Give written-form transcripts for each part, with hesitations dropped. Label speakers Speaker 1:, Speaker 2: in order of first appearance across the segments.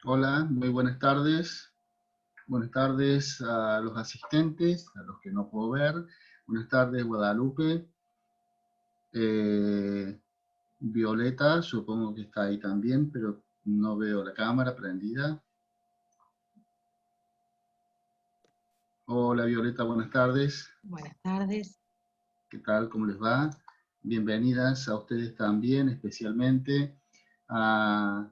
Speaker 1: Hola, muy buenas tardes. Buenas tardes a los asistentes, a los que no puedo ver. Buenas tardes, Guadalupe. Eh, Violeta, supongo que está ahí también, pero no veo la cámara prendida. Hola, Violeta, buenas tardes.
Speaker 2: Buenas tardes.
Speaker 1: ¿Qué tal? ¿Cómo les va? Bienvenidas a ustedes también, especialmente a,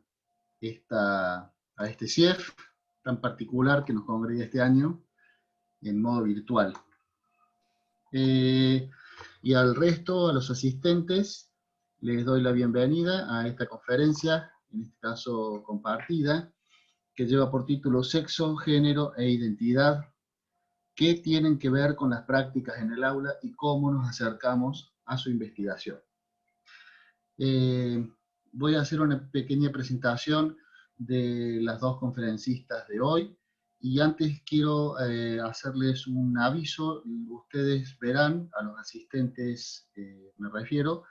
Speaker 1: a este CIEF tan particular que nos congrega este año en modo virtual. Eh, y al resto, a los asistentes, les doy la bienvenida a esta conferencia, en este caso compartida, que lleva por título Sexo, Género e Identidad, que tienen que ver con las prácticas en el aula y cómo nos acercamos a su investigación. Eh, Voy a hacer una pequeña presentación de las dos conferencistas de hoy, y antes quiero hacerles un aviso. Ustedes verán, a los asistentes me refiero,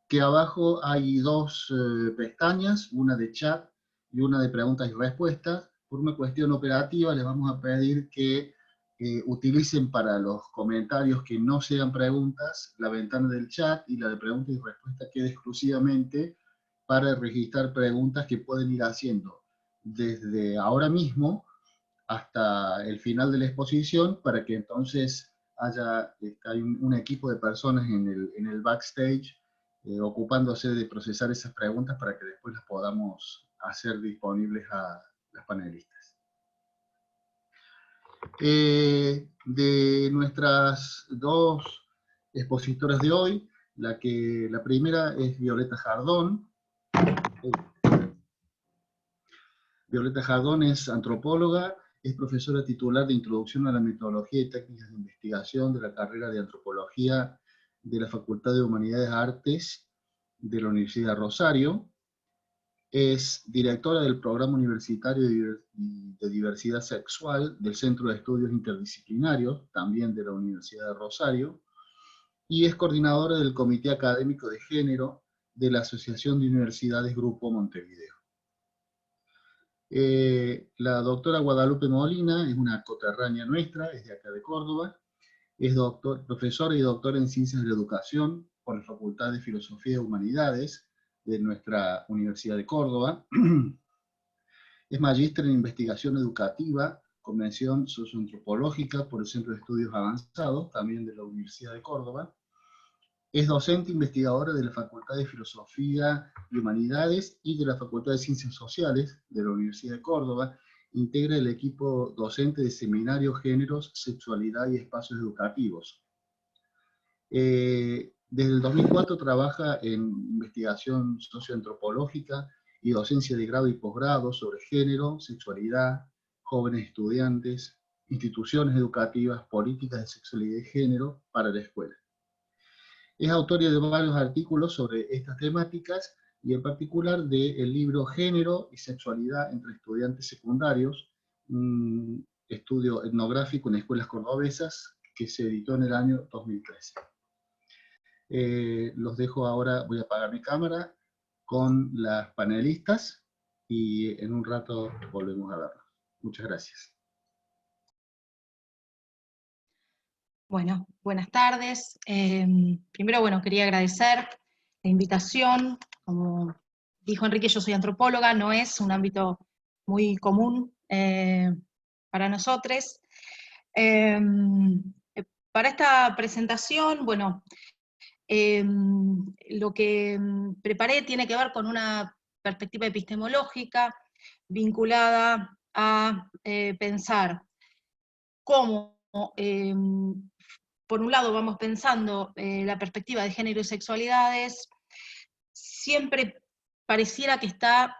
Speaker 1: que abajo hay dos pestañas, una de chat y una de preguntas y respuestas. Por una cuestión operativa les vamos a pedir que utilicen para los comentarios que no sean preguntas la ventana del chat, y la de preguntas y respuestas quede exclusivamente para registrar preguntas que pueden ir haciendo desde ahora mismo hasta el final de la exposición, para que entonces hay un equipo de personas en el backstage ocupándose de procesar esas preguntas para que después las podamos hacer disponibles a las panelistas. De nuestras dos expositoras de hoy, la primera es Violeta Jardón. Violeta Jardón es antropóloga, es profesora titular de Introducción a la Metodología y Técnicas de Investigación de la carrera de Antropología de la Facultad de Humanidades y Artes de la Universidad de Rosario. Es directora del Programa Universitario de Diversidad Sexual del Centro de Estudios Interdisciplinarios, también de la Universidad de Rosario, y es coordinadora del Comité Académico de Género de la Asociación de Universidades Grupo Montevideo. La doctora Guadalupe Molina es una coterránea nuestra, es de acá de Córdoba, es profesora y doctora en Ciencias de la Educación por la Facultad de Filosofía y Humanidades de nuestra Universidad de Córdoba. Es magíster en Investigación Educativa con mención socioantropológica por el Centro de Estudios Avanzados, también de la Universidad de Córdoba. Es docente investigadora de la Facultad de Filosofía y Humanidades y de la Facultad de Ciencias Sociales de la Universidad de Córdoba. Integra el equipo docente de Seminarios, Géneros, Sexualidad y Espacios Educativos. Desde el 2004 trabaja en investigación socioantropológica y docencia de grado y posgrado sobre género, sexualidad, jóvenes estudiantes, instituciones educativas, políticas de sexualidad y género para la escuela. Es autora de varios artículos sobre estas temáticas, y en particular del libro Género y Sexualidad entre Estudiantes Secundarios, un estudio etnográfico en escuelas cordobesas, que se editó en el año 2013. Los dejo ahora, voy a apagar mi cámara con las panelistas y en un rato volvemos a vernos. Muchas gracias.
Speaker 2: Bueno, buenas tardes. Primero, bueno, quería agradecer la invitación. Como dijo Enrique, yo soy antropóloga, no es un ámbito muy común para nosotros. Para esta presentación, bueno, lo que preparé tiene que ver con una perspectiva epistemológica vinculada a pensar cómo, por un lado, vamos pensando la perspectiva de género y sexualidades, siempre pareciera que está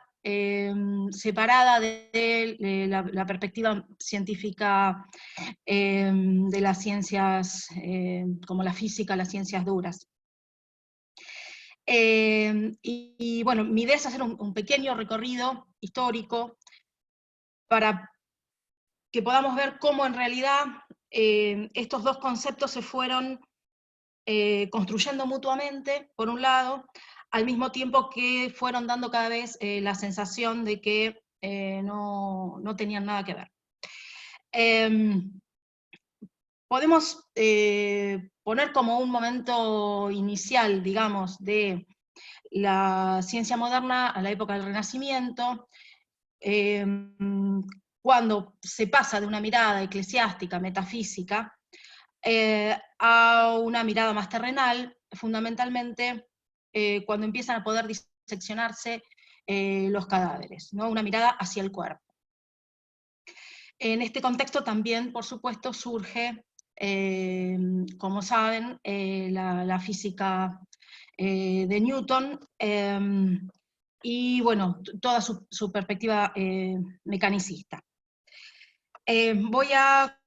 Speaker 2: separada de la perspectiva científica de las ciencias como la física, las ciencias duras. Y bueno, mi idea es hacer un pequeño recorrido histórico para que podamos ver cómo en realidad estos dos conceptos se fueron construyendo mutuamente, por un lado, al mismo tiempo que fueron dando cada vez la sensación de que no tenían nada que ver. Podemos poner como un momento inicial, digamos, de la ciencia moderna a la época del Renacimiento, cuando se pasa de una mirada eclesiástica, metafísica, a una mirada más terrenal, fundamentalmente cuando empiezan a poder diseccionarse los cadáveres, ¿no? Una mirada hacia el cuerpo. En este contexto también, por supuesto, surge, como saben, la física de Newton, y bueno, toda su perspectiva mecanicista. Voy a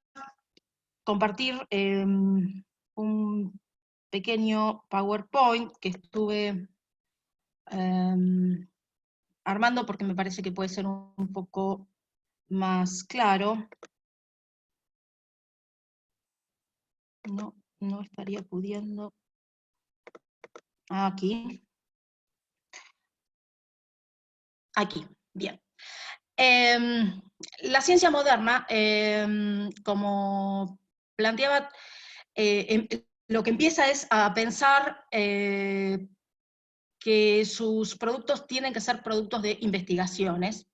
Speaker 2: compartir un pequeño PowerPoint que estuve armando porque me parece que puede ser un poco más claro. No estaría pudiendo. Aquí. Aquí, bien. La ciencia moderna, como planteaba, lo que empieza es a pensar que sus productos tienen que ser productos de investigaciones.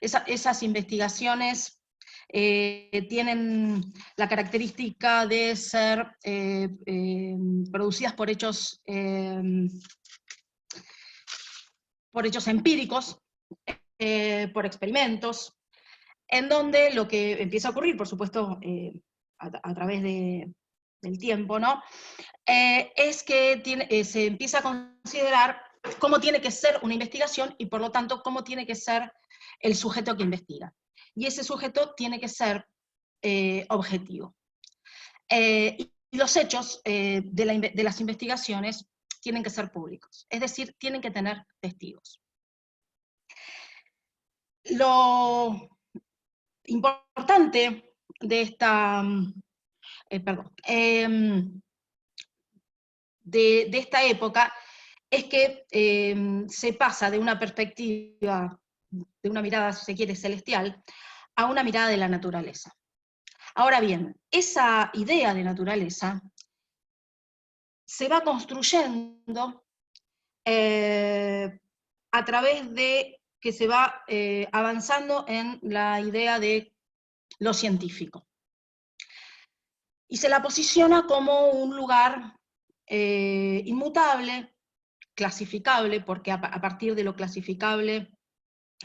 Speaker 2: Esas investigaciones tienen la característica de ser producidas por hechos empíricos, por experimentos, en donde lo que empieza a ocurrir, por supuesto, a través del tiempo, ¿no? Es que se empieza a considerar cómo tiene que ser una investigación y por lo tanto cómo tiene que ser el sujeto que investiga. Y ese sujeto tiene que ser objetivo. Y los hechos de las investigaciones tienen que ser públicos, es decir, tienen que tener testigos. Lo importante de esta, de esta época es que se pasa de una perspectiva, de una mirada, si se quiere, celestial, a una mirada de la naturaleza. Ahora bien, esa idea de naturaleza se va construyendo a través de que se va avanzando en la idea de lo científico. Y se la posiciona como un lugar inmutable, clasificable, porque a partir de lo clasificable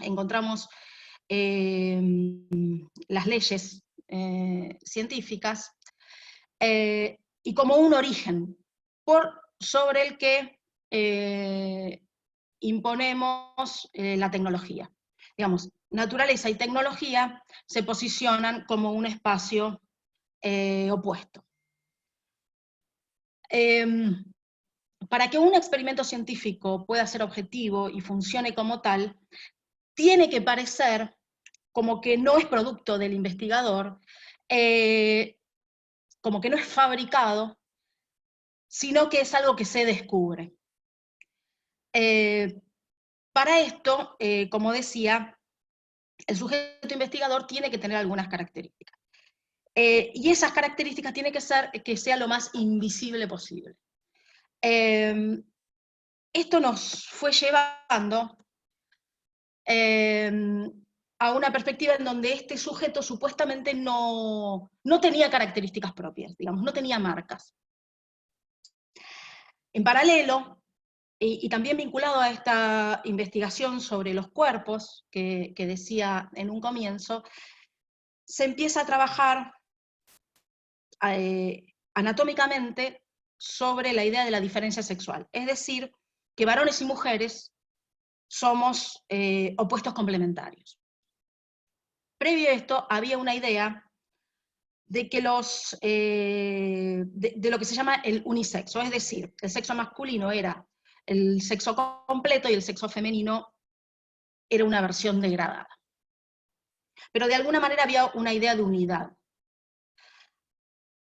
Speaker 2: encontramos las leyes científicas, y como un origen sobre el que imponemos la tecnología. Digamos, naturaleza y tecnología se posicionan como un espacio opuesto. Para que un experimento científico pueda ser objetivo y funcione como tal, tiene que parecer como que no es producto del investigador, como que no es fabricado, sino que es algo que se descubre. Para esto, como decía, el sujeto investigador tiene que tener algunas características. Y esas características tienen que ser que sea lo más invisible posible. Esto nos fue llevando a una perspectiva en donde este sujeto supuestamente no tenía características propias, digamos, no tenía marcas. En paralelo, y también vinculado a esta investigación sobre los cuerpos, que decía en un comienzo, se empieza a trabajar anatómicamente sobre la idea de la diferencia sexual, es decir, que varones y mujeres somos opuestos complementarios. Previo a esto había una idea de que de lo que se llama el unisexo, es decir, el sexo masculino era el sexo completo y el sexo femenino era una versión degradada. Pero de alguna manera había una idea de unidad.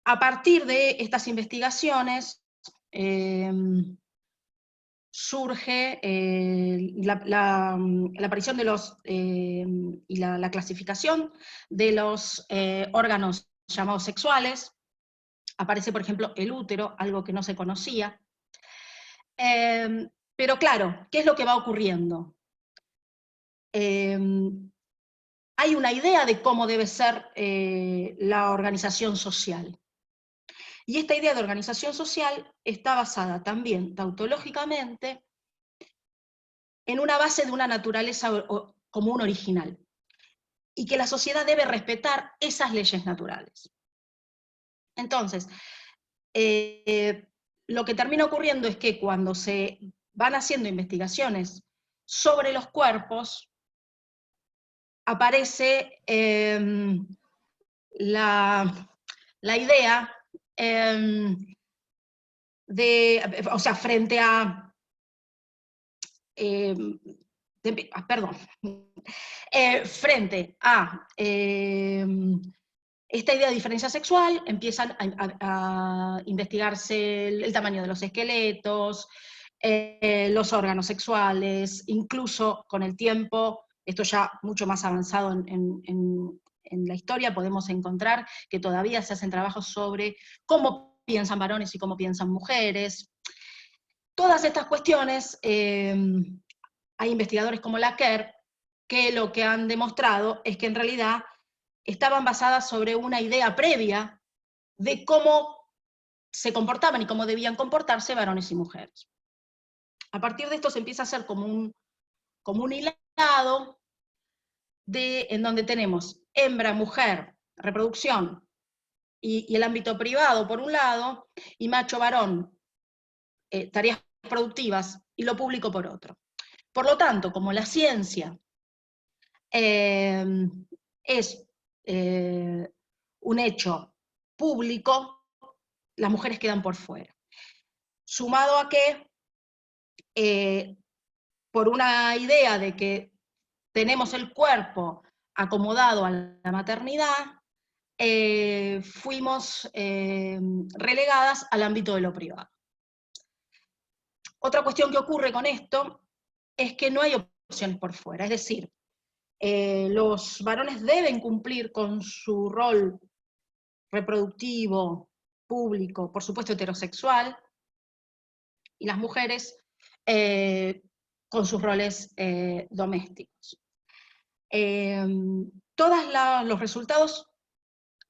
Speaker 2: A partir de estas investigaciones, surge la aparición de los, y la clasificación de los órganos llamados sexuales. Aparece, por ejemplo, el útero, algo que no se conocía. Pero claro, ¿qué es lo que va ocurriendo? Hay una idea de cómo debe ser la organización social. Y esta idea de organización social está basada también tautológicamente en una base de una naturaleza común original, y que la sociedad debe respetar esas leyes naturales. Entonces, lo que termina ocurriendo es que cuando se van haciendo investigaciones sobre los cuerpos, aparece la idea o sea, frente a, frente a esta idea de diferencia sexual, empiezan a investigarse el tamaño de los esqueletos, los órganos sexuales, incluso con el tiempo, esto ya mucho más avanzado en la historia, podemos encontrar que todavía se hacen trabajos sobre cómo piensan varones y cómo piensan mujeres. Todas estas cuestiones, hay investigadores como Laqueur, que lo que han demostrado es que en realidad estaban basadas sobre una idea previa de cómo se comportaban y cómo debían comportarse varones y mujeres. A partir de esto se empieza a hacer como un hilado en donde tenemos hembra, mujer, reproducción, y el ámbito privado por un lado, y macho, varón, tareas productivas, y lo público por otro. Por lo tanto, como la ciencia es un hecho público, las mujeres quedan por fuera. Sumado a que, por una idea de que tenemos el cuerpo acomodado a la maternidad, fuimos relegadas al ámbito de lo privado. Otra cuestión que ocurre con esto es que no hay opciones por fuera, es decir, los varones deben cumplir con su rol reproductivo, público, por supuesto heterosexual, y las mujeres con sus roles domésticos. Todos los resultados,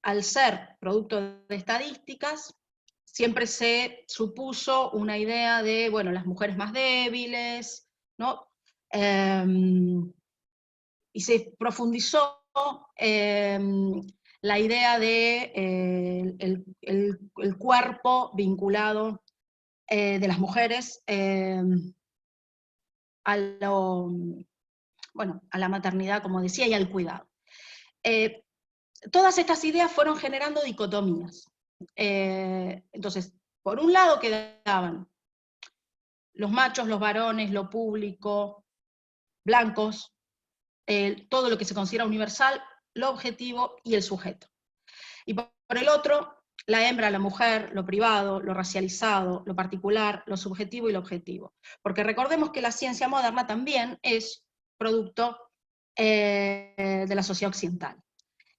Speaker 2: al ser producto de estadísticas, siempre se supuso una idea de, bueno, las mujeres más débiles, ¿no? Y se profundizó la idea de el cuerpo vinculado de las mujeres a la maternidad, como decía, y al cuidado. Todas estas ideas fueron generando dicotomías. Entonces, por un lado quedaban los machos, los varones, lo público, blancos, todo lo que se considera universal, lo objetivo y el sujeto. Y por el otro, la hembra, la mujer, lo privado, lo racializado, lo particular, lo subjetivo y lo objetivo. Porque recordemos que la ciencia moderna también es producto de la sociedad occidental.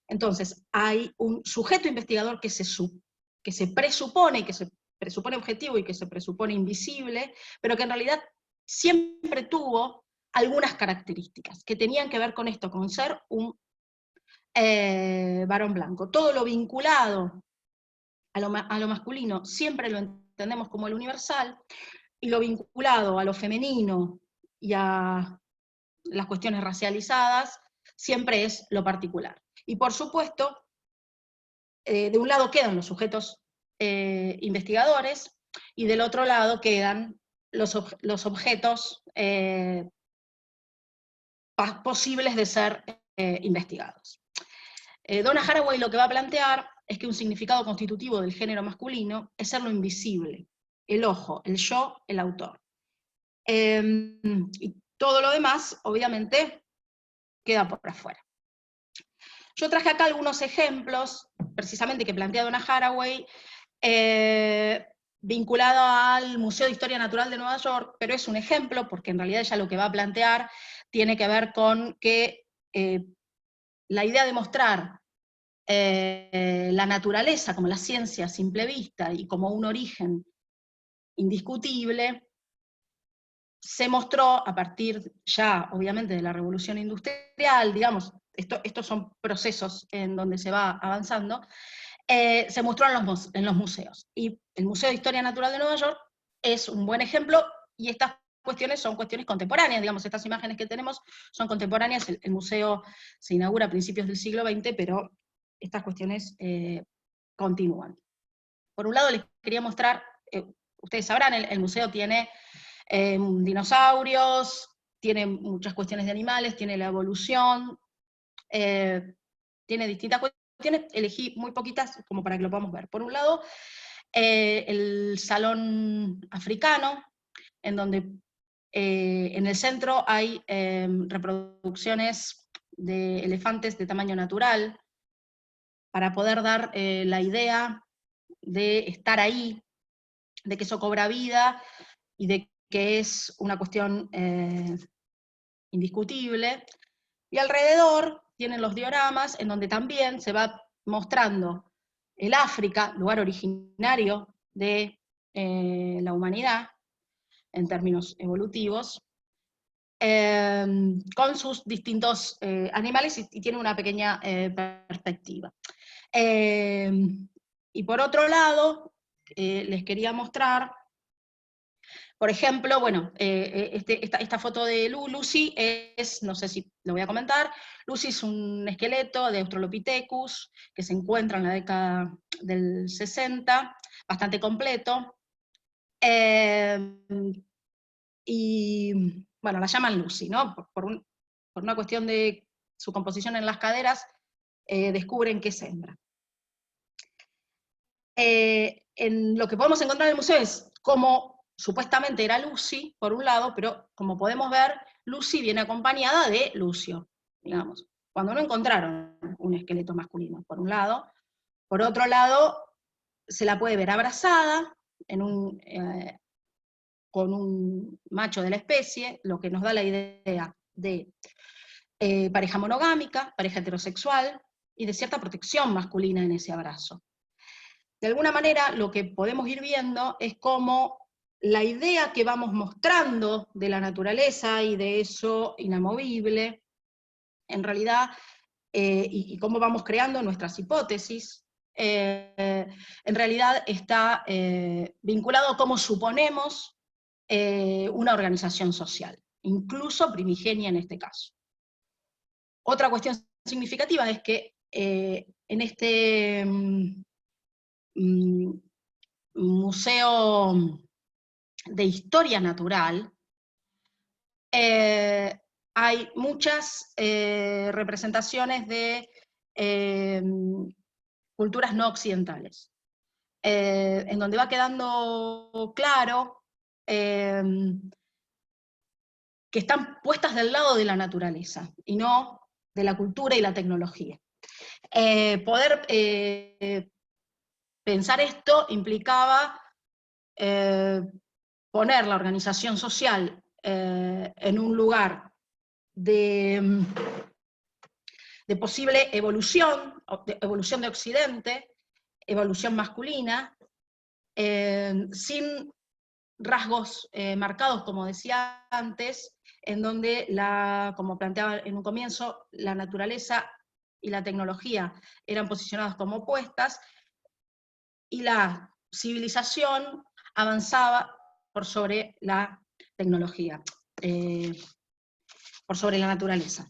Speaker 2: Entonces, hay un sujeto investigador que se presupone, que se presupone objetivo y que se presupone invisible, pero que en realidad siempre tuvo algunas características que tenían que ver con esto, con ser un varón blanco. Todo lo vinculado a lo masculino siempre lo entendemos como el universal, y lo vinculado a lo femenino y a las cuestiones racializadas siempre es lo particular. Y por supuesto, de un lado quedan los sujetos investigadores, y del otro lado quedan los objetos posibles de ser investigados. Donna Haraway lo que va a plantear es que un significado constitutivo del género masculino es ser lo invisible, el ojo, el yo, el autor. Y todo lo demás, obviamente, queda por afuera. Yo traje acá algunos ejemplos, precisamente que plantea Donna Haraway, vinculado al Museo de Historia Natural de Nueva York, pero es un ejemplo, porque en realidad ella lo que va a plantear tiene que ver con que la idea de mostrar la naturaleza como la ciencia a simple vista y como un origen indiscutible, se mostró a partir ya, obviamente, de la Revolución Industrial, digamos, estos son procesos en donde se va avanzando, se mostró en los museos. Y el Museo de Historia Natural de Nueva York es un buen ejemplo, y estas cuestiones son cuestiones contemporáneas, digamos, estas imágenes que tenemos son contemporáneas, el museo se inaugura a principios del siglo XX, pero estas cuestiones continúan. Por un lado les quería mostrar, ustedes sabrán, el museo tiene dinosaurios, tiene muchas cuestiones de animales, tiene la evolución, tiene distintas cuestiones, elegí muy poquitas como para que lo podamos ver. Por un lado, el salón africano, en donde en el centro hay reproducciones de elefantes de tamaño natural, para poder dar la idea de estar ahí, de que eso cobra vida, y de que es una cuestión indiscutible. Y alrededor tienen los dioramas, en donde también se va mostrando el África, lugar originario de la humanidad, en términos evolutivos, con sus distintos animales, y tiene una pequeña perspectiva. Y por otro lado, les quería mostrar, por ejemplo, bueno, esta foto de Lucy es, no sé si lo voy a comentar, Lucy es un esqueleto de Australopithecus que se encuentra en la década del 60, bastante completo, y bueno, la llaman Lucy, ¿no? Por una cuestión de su composición en las caderas, descubren que es hembra. En lo que podemos encontrar en el museo es cómo supuestamente era Lucy, por un lado, pero como podemos ver, Lucy viene acompañada de Lucio, digamos, cuando no encontraron un esqueleto masculino, por un lado. Por otro lado, se la puede ver abrazada con un macho de la especie, lo que nos da la idea de pareja monogámica, pareja heterosexual, y de cierta protección masculina en ese abrazo. De alguna manera, lo que podemos ir viendo es cómo la idea que vamos mostrando de la naturaleza y de eso inamovible, en realidad, y cómo vamos creando nuestras hipótesis, en realidad está vinculado a cómo suponemos una organización social, incluso primigenia en este caso. Otra cuestión significativa es que en este museo de historia natural, hay muchas representaciones de culturas no occidentales, en donde va quedando claro que están puestas del lado de la naturaleza, y no de la cultura y la tecnología. Poder pensar esto implicaba poner la organización social en un lugar de posible evolución de Occidente, evolución masculina, sin rasgos marcados, como decía antes, en donde, como planteaba en un comienzo, la naturaleza y la tecnología eran posicionadas como opuestas, y la civilización avanzaba por sobre la tecnología, por sobre la naturaleza.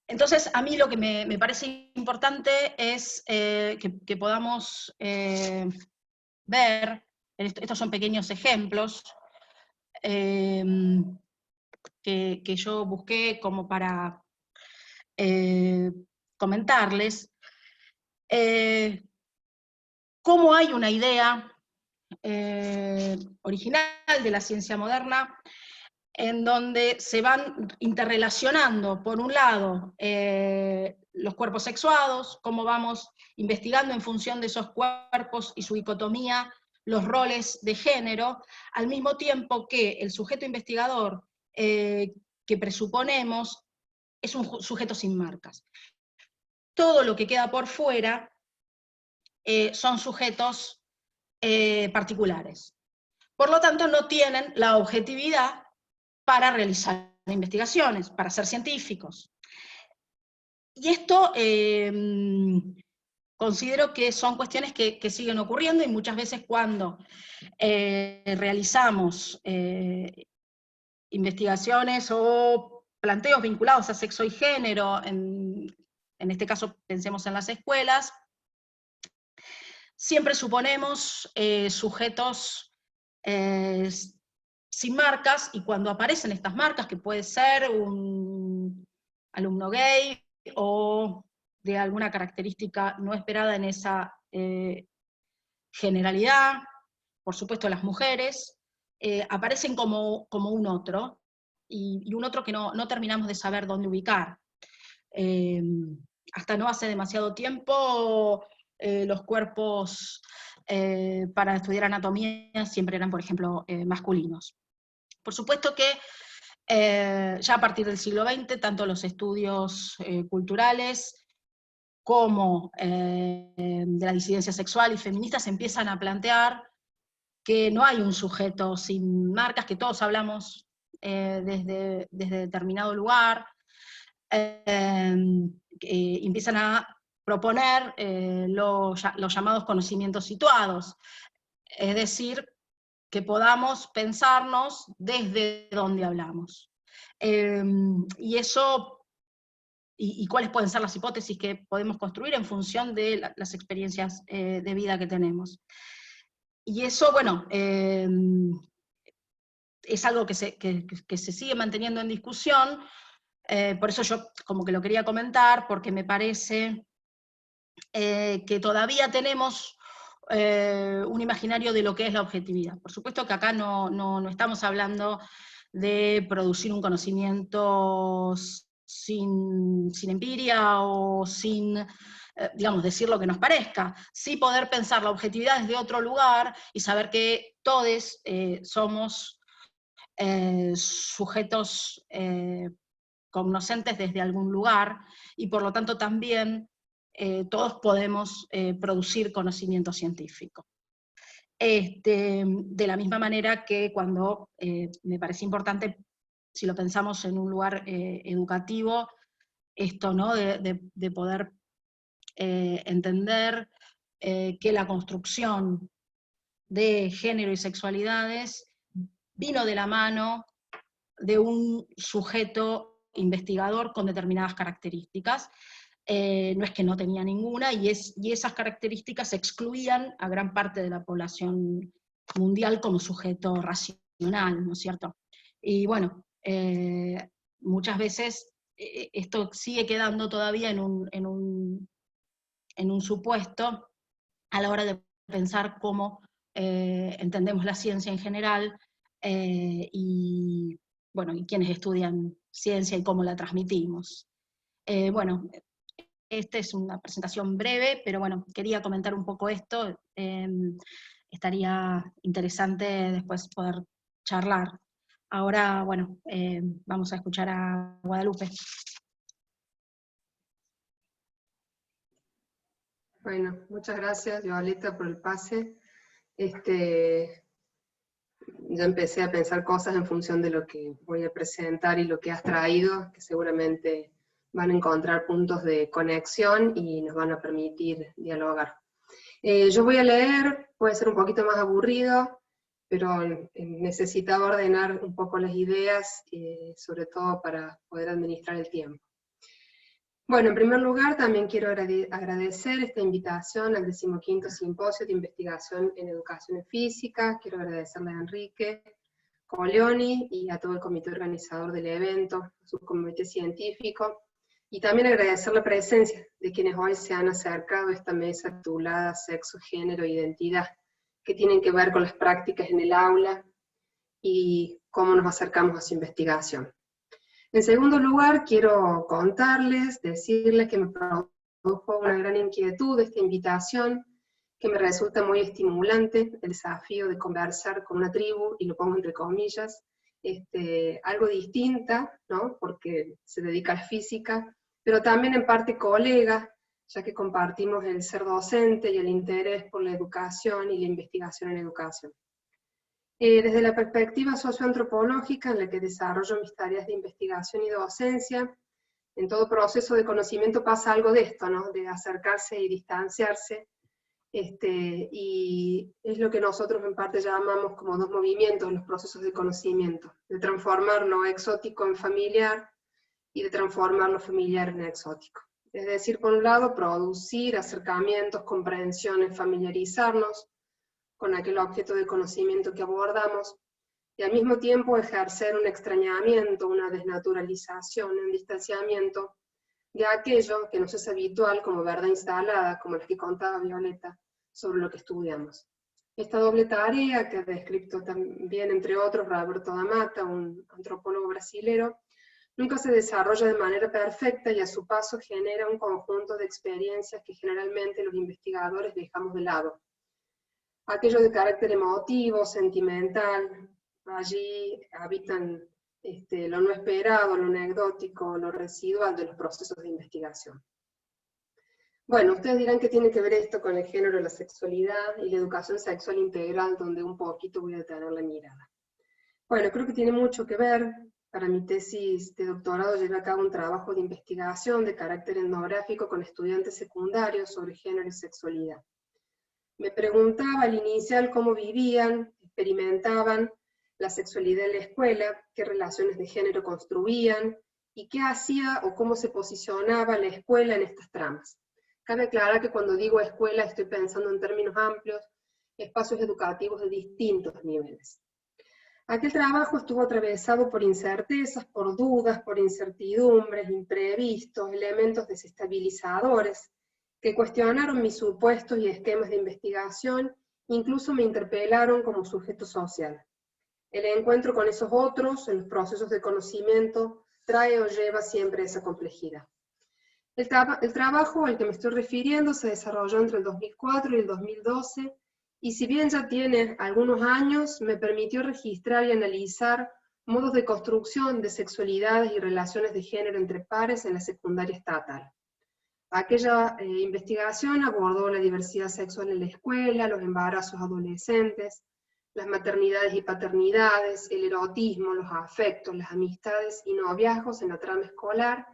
Speaker 2: Entonces, a mí lo que me parece importante es que podamos ver, estos son pequeños ejemplos que yo busqué como para comentarles, cómo hay una idea original de la ciencia moderna en donde se van interrelacionando, por un lado, los cuerpos sexuados, cómo vamos investigando en función de esos cuerpos y su dicotomía, los roles de género, al mismo tiempo que el sujeto investigador que presuponemos es un sujeto sin marcas. Todo lo que queda por fuera son sujetos particulares. Por lo tanto, no tienen la objetividad para realizar investigaciones, para ser científicos. Y esto considero que son cuestiones que siguen ocurriendo, y muchas veces cuando realizamos investigaciones o planteos vinculados a sexo y género, en este caso pensemos en las escuelas, siempre suponemos sujetos sin marcas, y cuando aparecen estas marcas, que puede ser un alumno gay, o de alguna característica no esperada en esa generalidad, por supuesto las mujeres, aparecen como un otro, y un otro que no terminamos de saber dónde ubicar. Hasta no hace demasiado tiempo, los cuerpos para estudiar anatomía siempre eran, por ejemplo, masculinos. Por supuesto que ya a partir del siglo XX, tanto los estudios culturales como de la disidencia sexual y feminista se empiezan a plantear que no hay un sujeto sin marcas, que todos hablamos desde determinado lugar, empiezan a proponer los llamados conocimientos situados, es decir, que podamos pensarnos desde donde hablamos. Y eso, y cuáles pueden ser las hipótesis que podemos construir en función de las experiencias de vida que tenemos. Y eso, bueno, es algo que se sigue manteniendo en discusión, por eso yo como que lo quería comentar, porque me parece que todavía tenemos un imaginario de lo que es la objetividad. Por supuesto que acá no estamos hablando de producir un conocimiento sin empiria o sin, digamos, decir lo que nos parezca, sí poder pensar la objetividad desde otro lugar y saber que todos somos sujetos cognoscentes desde algún lugar, y por lo tanto también todos podemos producir conocimiento científico. De la misma manera que cuando me parece importante, si lo pensamos en un lugar educativo, esto, ¿no? de poder entender que la construcción de género y sexualidades vino de la mano de un sujeto investigador con determinadas características. No es que no tenía ninguna, y esas características excluían a gran parte de la población mundial como sujeto racional, ¿no es cierto? Y bueno, muchas veces esto sigue quedando todavía en un supuesto a la hora de pensar cómo entendemos la ciencia en general, y bueno, y quienes estudian ciencia y cómo la transmitimos. Bueno, esta es una presentación breve, pero bueno, quería comentar un poco esto. Estaría interesante después poder charlar. Ahora, bueno, vamos a escuchar a Guadalupe.
Speaker 3: Bueno, muchas gracias, Violeta, por el pase. Ya empecé a pensar cosas en función de lo que voy a presentar y lo que has traído, que seguramente van a encontrar puntos de conexión y nos van a permitir dialogar. Yo voy a leer, puede ser un poquito más aburrido, pero necesitaba ordenar un poco las ideas, sobre todo para poder administrar el tiempo. Bueno, en primer lugar también quiero agradecer esta invitación al 15º Simposio de Investigación en Educación en Física. Quiero agradecerle a Enrique Coglioni y a todo el comité organizador del evento, a su comité científico, y también agradecer la presencia de quienes hoy se han acercado a esta mesa titulada Sexo, Género e Identidad, que tienen que ver con las prácticas en el aula y cómo nos acercamos a su investigación. En segundo lugar, quiero contarles, decirles que me produjo una gran inquietud esta invitación, que me resulta muy estimulante, el desafío de conversar con una tribu, y lo pongo entre comillas, algo distinta, ¿no? Porque se dedica a la física, pero también en parte colega, ya que compartimos el ser docente y el interés por la educación y la investigación en educación. Desde la perspectiva socioantropológica, en la que desarrollo mis tareas de investigación y docencia, en todo proceso de conocimiento pasa algo de esto, ¿no? De acercarse y distanciarse, y es lo que nosotros en parte llamamos como dos movimientos, los procesos de conocimiento, de transformar lo exótico en familiar, y de transformar lo familiar en exótico. Es decir, por un lado, producir acercamientos, comprensiones, familiarizarnos con aquel objeto de conocimiento que abordamos, y al mismo tiempo ejercer un extrañamiento, una desnaturalización, un distanciamiento de aquello que nos es habitual como verdad instalada, como la que contaba Violeta, sobre lo que estudiamos. Esta doble tarea, que ha descrito también, entre otros, Roberto da Mata, un antropólogo brasilero, nunca se desarrolla de manera perfecta y a su paso genera un conjunto de experiencias que generalmente los investigadores dejamos de lado. Aquello de carácter emotivo, sentimental, allí habitan lo no esperado, lo anecdótico, lo residual de los procesos de investigación. Bueno, ustedes dirán que tiene que ver esto con el género, la sexualidad y la educación sexual integral, donde un poquito voy a detener la mirada. Bueno, creo que tiene mucho que ver. Para mi tesis de doctorado llevé a cabo un trabajo de investigación de carácter etnográfico con estudiantes secundarios sobre género y sexualidad. Me preguntaba al inicial cómo vivían, experimentaban la sexualidad en la escuela, qué relaciones de género construían, y qué hacía o cómo se posicionaba la escuela en estas tramas. Cabe aclarar que cuando digo escuela estoy pensando en términos amplios, espacios educativos de distintos niveles. Aquel trabajo estuvo atravesado por incertezas, por dudas, por incertidumbres, imprevistos, elementos desestabilizadores, que cuestionaron mis supuestos y esquemas de investigación, incluso me interpelaron como sujeto social. El encuentro con esos otros, en los procesos de conocimiento, trae o lleva siempre esa complejidad. El trabajo al que me estoy refiriendo se desarrolló entre el 2004 y el 2012, y si bien ya tiene algunos años, me permitió registrar y analizar modos de construcción de sexualidades y relaciones de género entre pares en la secundaria estatal. Aquella investigación abordó la diversidad sexual en la escuela, los embarazos adolescentes, las maternidades y paternidades, el erotismo, los afectos, las amistades y noviazgos en la trama escolar,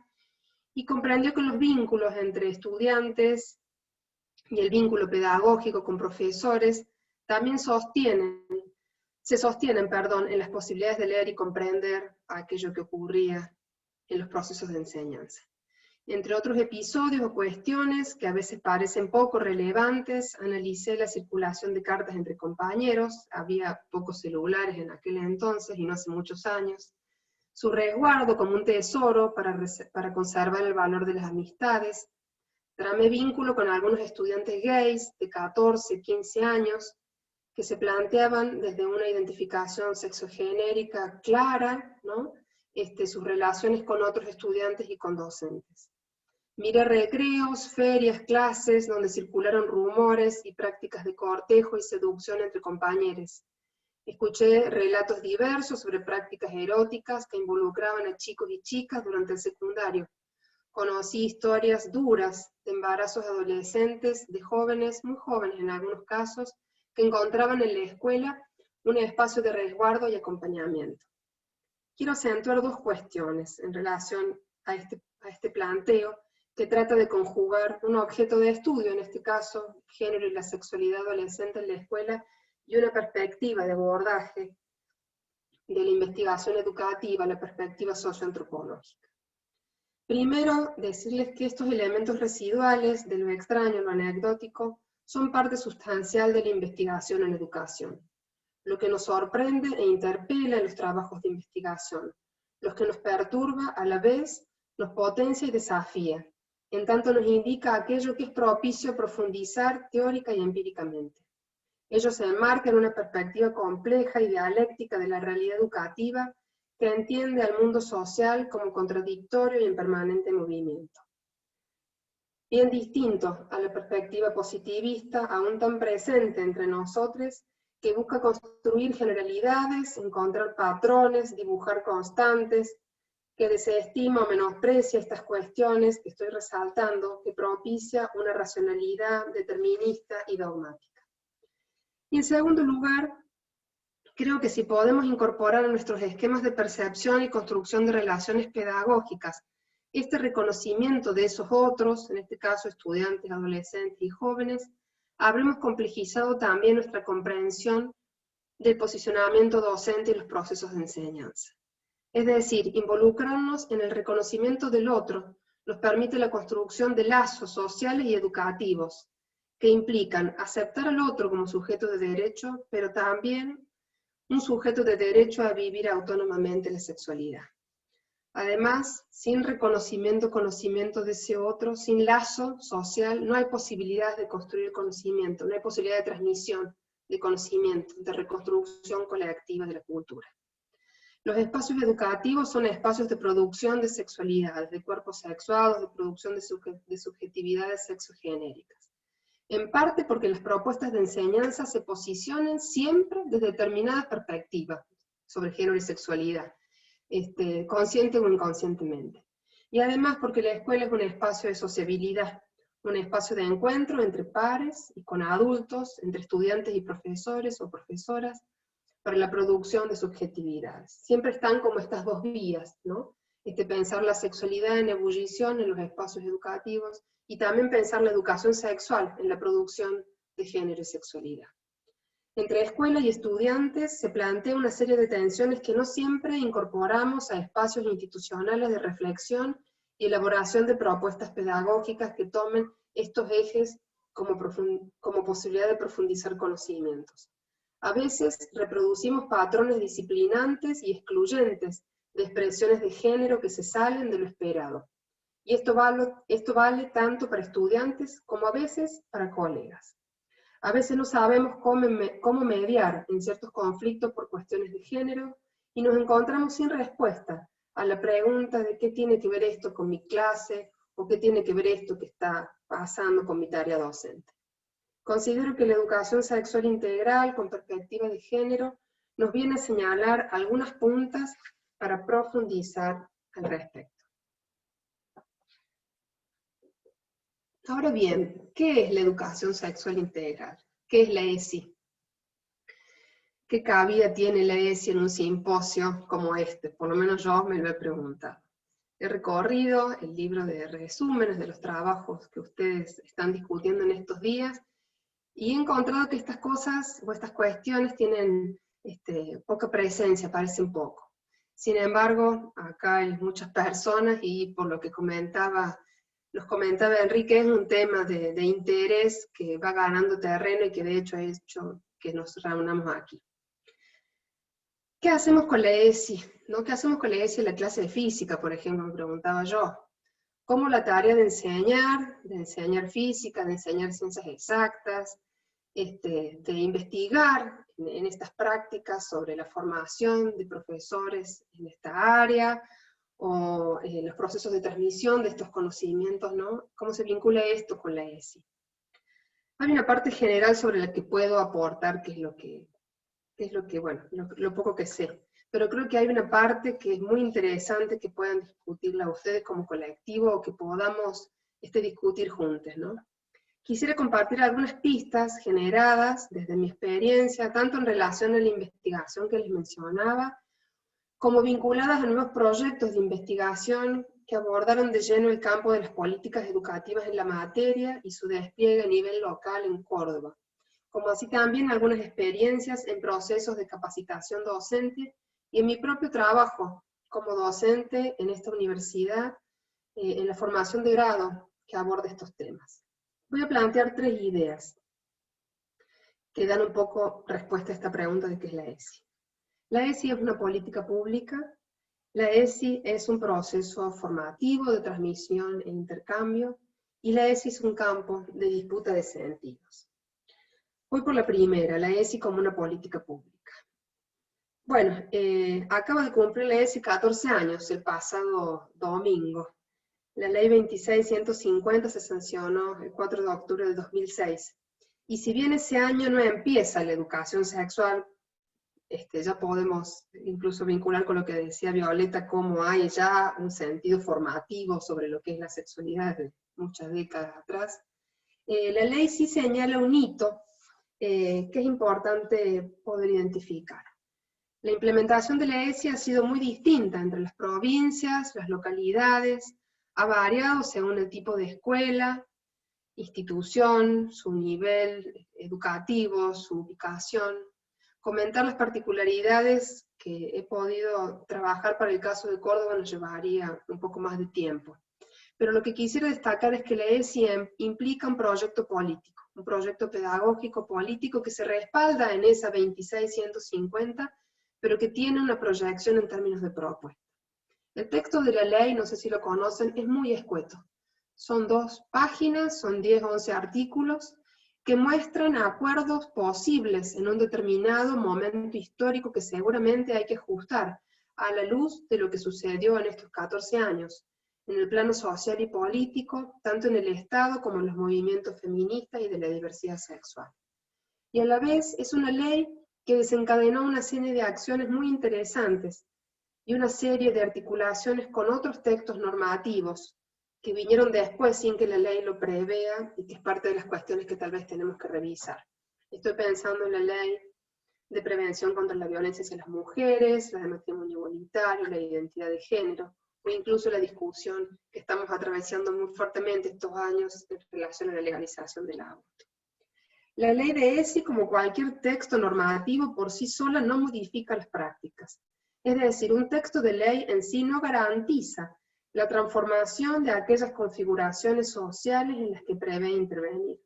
Speaker 3: y comprendió que los vínculos entre estudiantes y el vínculo pedagógico con profesores también se sostienen en las posibilidades de leer y comprender aquello que ocurría en los procesos de enseñanza. Entre otros episodios o cuestiones que a veces parecen poco relevantes, analicé la circulación de cartas entre compañeros, había pocos celulares en aquel entonces y no hace muchos años, su resguardo como un tesoro para conservar el valor de las amistades. Tramé vínculo con algunos estudiantes gays de 14, 15 años, que se planteaban desde una identificación sexogenérica clara, ¿no? Sus relaciones con otros estudiantes y con docentes. Miré recreos, ferias, clases, donde circularon rumores y prácticas de cortejo y seducción entre compañeros. Escuché relatos diversos sobre prácticas eróticas que involucraban a chicos y chicas durante el secundario. Conocí historias duras de embarazos adolescentes, de jóvenes, muy jóvenes en algunos casos, que encontraban en la escuela un espacio de resguardo y acompañamiento. Quiero acentuar dos cuestiones en relación a este planteo, que trata de conjugar un objeto de estudio, en este caso, el género y la sexualidad adolescente en la escuela, y una perspectiva de abordaje de la investigación educativa, la perspectiva socioantropológica. Primero, decirles que estos elementos residuales de lo extraño, lo anecdótico, son parte sustancial de la investigación en educación. Lo que nos sorprende e interpela en los trabajos de investigación, los que nos perturba a la vez, nos potencia y desafía, en tanto nos indica aquello que es propicio profundizar teórica y empíricamente. Ello se enmarca en una perspectiva compleja y dialéctica de la realidad educativa que entiende al mundo social como contradictorio y en permanente movimiento. Bien distinto a la perspectiva positivista, aún tan presente entre nosotros, que busca construir generalidades, encontrar patrones, dibujar constantes, que desestima o menosprecia estas cuestiones que estoy resaltando, que propicia una racionalidad determinista y dogmática. Y en segundo lugar, creo que si podemos incorporar a nuestros esquemas de percepción y construcción de relaciones pedagógicas este reconocimiento de esos otros, en este caso estudiantes, adolescentes y jóvenes, habremos complejizado también nuestra comprensión del posicionamiento docente y los procesos de enseñanza. Es decir, involucrarnos en el reconocimiento del otro nos permite la construcción de lazos sociales y educativos, que implican aceptar al otro como sujeto de derecho, pero también un sujeto de derecho a vivir autónomamente la sexualidad. Además, sin conocimiento de ese otro, sin lazo social, no hay posibilidad de construir conocimiento, no hay posibilidad de transmisión de conocimiento, de reconstrucción colectiva de la cultura. Los espacios educativos son espacios de producción de sexualidades, de cuerpos sexuados, de producción de subjetividades sexogenéricas. En parte porque las propuestas de enseñanza se posicionan siempre desde determinadas perspectivas sobre género y sexualidad, consciente o inconscientemente. Y además porque la escuela es un espacio de sociabilidad, un espacio de encuentro entre pares y con adultos, entre estudiantes y profesores o profesoras, para la producción de subjetividades. Siempre están como estas dos vías, ¿no? Pensar la sexualidad en ebullición en los espacios educativos, y también pensar la educación sexual en la producción de género y sexualidad. Entre escuela y estudiantes se plantea una serie de tensiones que no siempre incorporamos a espacios institucionales de reflexión y elaboración de propuestas pedagógicas que tomen estos ejes como posibilidad de profundizar conocimientos. A veces reproducimos patrones disciplinantes y excluyentes de expresiones de género que se salen de lo esperado. Y esto vale tanto para estudiantes como a veces para colegas. A veces no sabemos cómo mediar en ciertos conflictos por cuestiones de género y nos encontramos sin respuesta a la pregunta de qué tiene que ver esto con mi clase o qué tiene que ver esto que está pasando con mi tarea docente. Considero que la educación sexual integral con perspectiva de género nos viene a señalar algunas puntas para profundizar al respecto. Ahora bien, ¿qué es la educación sexual integral? ¿Qué es la ESI? ¿Qué cabida tiene la ESI en un simposio como este? Por lo menos yo me lo he preguntado. He recorrido el libro de resúmenes de los trabajos que ustedes están discutiendo en estos días, y he encontrado que estas cosas o estas cuestiones tienen poca presencia, parecen poco. Sin embargo, acá hay muchas personas, y por lo que nos comentaba Enrique, es un tema de interés que va ganando terreno y que de hecho ha hecho que nos reunamos aquí. ¿Qué hacemos con la ESI? ¿No? ¿Qué hacemos con la ESI en la clase de física, por ejemplo? Me preguntaba yo. ¿Cómo la tarea de enseñar física, de enseñar ciencias exactas, de investigar en estas prácticas sobre la formación de profesores en esta área, o los procesos de transmisión de estos conocimientos, ¿no? ¿Cómo se vincula esto con la ESI? Hay una parte general sobre la que puedo aportar, que es lo poco que sé. Pero creo que hay una parte que es muy interesante que puedan discutirla ustedes como colectivo, o que podamos discutir juntos, ¿no? Quisiera compartir algunas pistas generadas desde mi experiencia, tanto en relación a la investigación que les mencionaba, como vinculadas a nuevos proyectos de investigación que abordaron de lleno el campo de las políticas educativas en la materia y su despliegue a nivel local en Córdoba, como así también algunas experiencias en procesos de capacitación docente y en mi propio trabajo como docente en esta universidad, en la formación de grado que aborda estos temas. Voy a plantear 3 ideas que dan un poco respuesta a esta pregunta de qué es la ESI. La ESI es una política pública, la ESI es un proceso formativo de transmisión e intercambio, y la ESI es un campo de disputa de sentidos. Voy por la primera, la ESI como una política pública. Bueno, acaba de cumplir la ESI 14 años, el pasado domingo. La ley 26.150 se sancionó el 4 de octubre de 2006. Y si bien ese año no empieza la educación sexual, ya podemos incluso vincular con lo que decía Violeta, cómo hay ya un sentido formativo sobre lo que es la sexualidad de muchas décadas atrás. La ley sí señala un hito que es importante poder identificar. La implementación de la ESI ha sido muy distinta entre las provincias, las localidades, ha variado según el tipo de escuela, institución, su nivel educativo, su ubicación. Comentar las particularidades que he podido trabajar para el caso de Córdoba nos llevaría un poco más de tiempo. Pero lo que quisiera destacar es que la ESI implica un proyecto político, un proyecto pedagógico político que se respalda en esa 26.150, pero que tiene una proyección en términos de propuesta. El texto de la ley, no sé si lo conocen, es muy escueto. Son 2 páginas, son 10 o 11 artículos, que muestran acuerdos posibles en un determinado momento histórico que seguramente hay que ajustar a la luz de lo que sucedió en estos 14 años, en el plano social y político, tanto en el Estado como en los movimientos feministas y de la diversidad sexual. Y a la vez es una ley que desencadenó una serie de acciones muy interesantes y una serie de articulaciones con otros textos normativos que vinieron después sin que la ley lo prevea y que es parte de las cuestiones que tal vez tenemos que revisar. Estoy pensando en la ley de prevención contra la violencia hacia las mujeres, la de matrimonio igualitario, la identidad de género, o incluso la discusión que estamos atravesando muy fuertemente estos años en relación a la legalización del aborto. La ley de ESI, como cualquier texto normativo, por sí sola no modifica las prácticas. Es decir, un texto de ley en sí no garantiza la transformación de aquellas configuraciones sociales en las que prevé intervenir.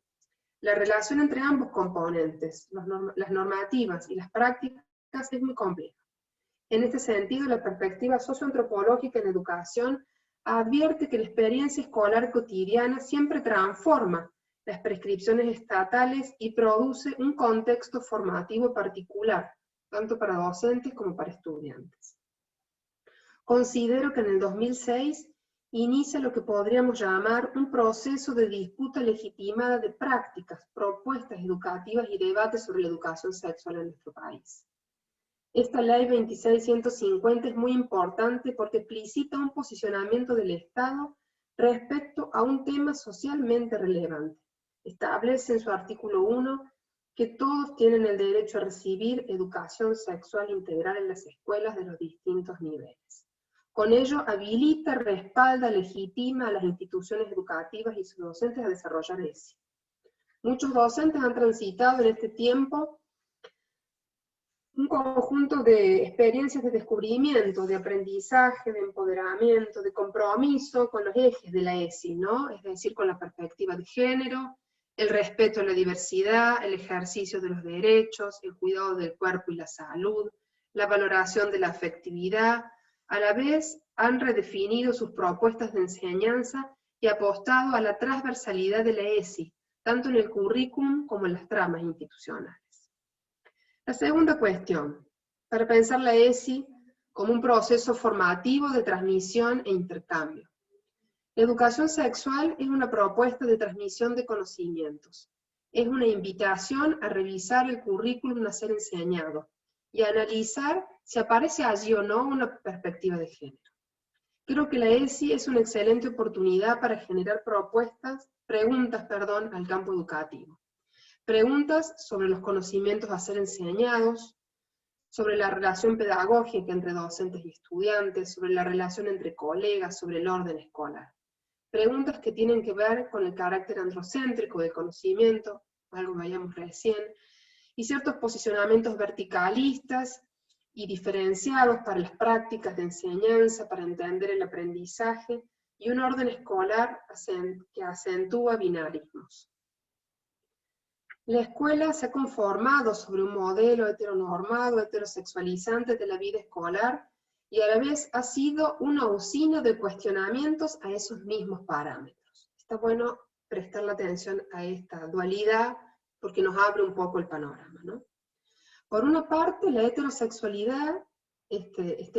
Speaker 3: La relación entre ambos componentes, las normativas y las prácticas, es muy compleja. En este sentido, la perspectiva socioantropológica en educación advierte que la experiencia escolar cotidiana siempre transforma las prescripciones estatales y produce un contexto formativo particular, tanto para docentes como para estudiantes. Considero que en el 2006 inicia lo que podríamos llamar un proceso de disputa legitimada de prácticas, propuestas educativas y debates sobre la educación sexual en nuestro país. Esta ley 26.150 es muy importante porque explicita un posicionamiento del Estado respecto a un tema socialmente relevante. Establece en su artículo 1 que todos tienen el derecho a recibir educación sexual integral en las escuelas de los distintos niveles. Con ello habilita, respalda, legitima a las instituciones educativas y sus docentes a desarrollar ESI. Muchos docentes han transitado en este tiempo un conjunto de experiencias de descubrimiento, de aprendizaje, de empoderamiento, de compromiso con los ejes de la ESI, ¿no? Es decir, con la perspectiva de género, el respeto a la diversidad, el ejercicio de los derechos, el cuidado del cuerpo y la salud, la valoración de la afectividad. A la vez han redefinido sus propuestas de enseñanza y apostado a la transversalidad de la ESI, tanto en el currículum como en las tramas institucionales. La segunda cuestión, para pensar la ESI como un proceso formativo de transmisión e intercambio. La educación sexual es una propuesta de transmisión de conocimientos. Es una invitación a revisar el currículum a ser enseñado y a analizar si aparece allí o no una perspectiva de género. Creo que la ESI es una excelente oportunidad para generar preguntas al campo educativo. Preguntas sobre los conocimientos a ser enseñados, sobre la relación pedagógica entre docentes y estudiantes, sobre la relación entre colegas, sobre el orden escolar. Preguntas que tienen que ver con el carácter androcéntrico del conocimiento, algo que veíamos recién, y ciertos posicionamientos verticalistas y diferenciados para las prácticas de enseñanza, para entender el aprendizaje, y un orden escolar que acentúa binarismos. La escuela se ha conformado sobre un modelo heteronormado, heterosexualizante de la vida escolar, y a la vez ha sido una usina de cuestionamientos a esos mismos parámetros. Está bueno prestar la atención a esta dualidad, porque nos abre un poco el panorama, ¿no? Por una parte, la heterosexualidad,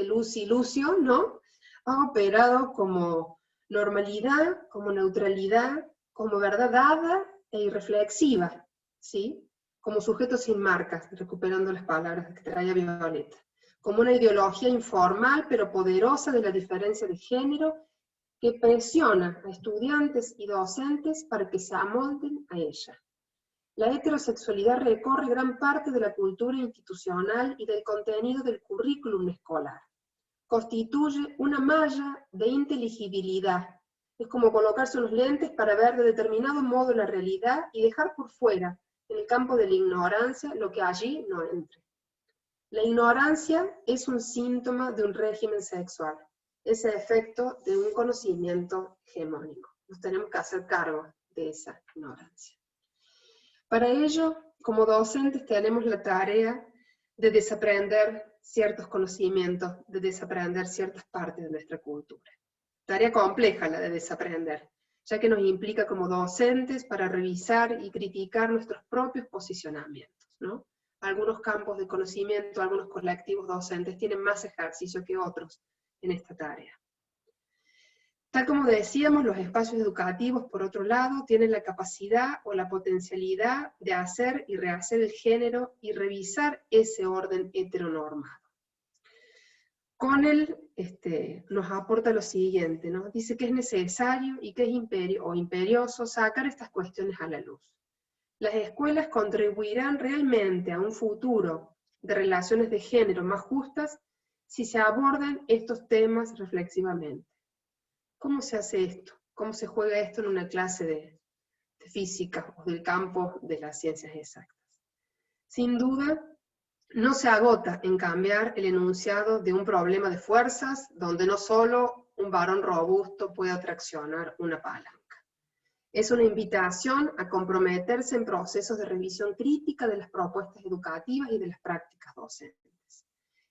Speaker 3: Lucio, ¿no?, ha operado como normalidad, como neutralidad, como verdad dada e irreflexiva, ¿sí?, como sujeto sin marcas, recuperando las palabras que traía Violeta, como una ideología informal pero poderosa de la diferencia de género que presiona a estudiantes y docentes para que se amolden a ella. La heterosexualidad recorre gran parte de la cultura institucional y del contenido del currículum escolar. Constituye una malla de inteligibilidad. Es como colocarse unos lentes para ver de determinado modo la realidad y dejar por fuera, en el campo de la ignorancia, lo que allí no entre. La ignorancia es un síntoma de un régimen sexual, es el efecto de un conocimiento hegemónico. Nos tenemos que hacer cargo de esa ignorancia. Para ello, como docentes tenemos la tarea de desaprender ciertos conocimientos, de desaprender ciertas partes de nuestra cultura. Tarea compleja la de desaprender, ya que nos implica como docentes para revisar y criticar nuestros propios posicionamientos, ¿no? Algunos campos de conocimiento, algunos colectivos docentes tienen más ejercicio que otros en esta tarea. Tal como decíamos, los espacios educativos, por otro lado, tienen la capacidad o la potencialidad de hacer y rehacer el género y revisar ese orden heteronormado. Con él nos aporta lo siguiente, ¿no? Dice que es necesario y que es imperioso sacar estas cuestiones a la luz. Las escuelas contribuirán realmente a un futuro de relaciones de género más justas si se abordan estos temas reflexivamente. ¿Cómo se hace esto? ¿Cómo se juega esto en una clase de física o del campo de las ciencias exactas? Sin duda, no se agota en cambiar el enunciado de un problema de fuerzas donde no solo un varón robusto puede traccionar una palanca. Es una invitación a comprometerse en procesos de revisión crítica de las propuestas educativas y de las prácticas docentes.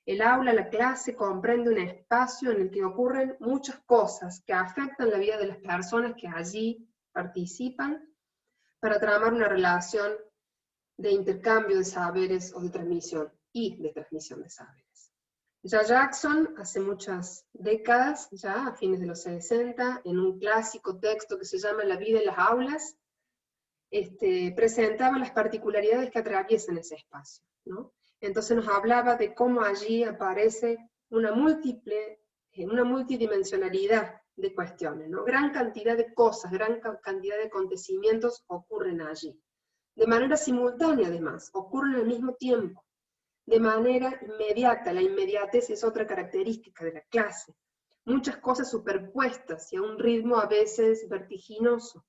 Speaker 3: El aula, la clase, comprende un espacio en el que ocurren muchas cosas que afectan la vida de las personas que allí participan para tramar una relación de intercambio de saberes o de transmisión, y de transmisión de saberes. Ya Jackson, hace muchas décadas, ya a fines de los 60, en un clásico texto que se llama La vida en las aulas, presentaba las particularidades que atraviesan ese espacio, ¿no? Entonces nos hablaba de cómo allí aparece una multidimensionalidad de cuestiones, ¿no? Gran cantidad de cosas, gran cantidad de acontecimientos ocurren allí. De manera simultánea, además, ocurren al mismo tiempo, de manera inmediata. La inmediatez es otra característica de la clase. Muchas cosas superpuestas y a un ritmo a veces vertiginoso.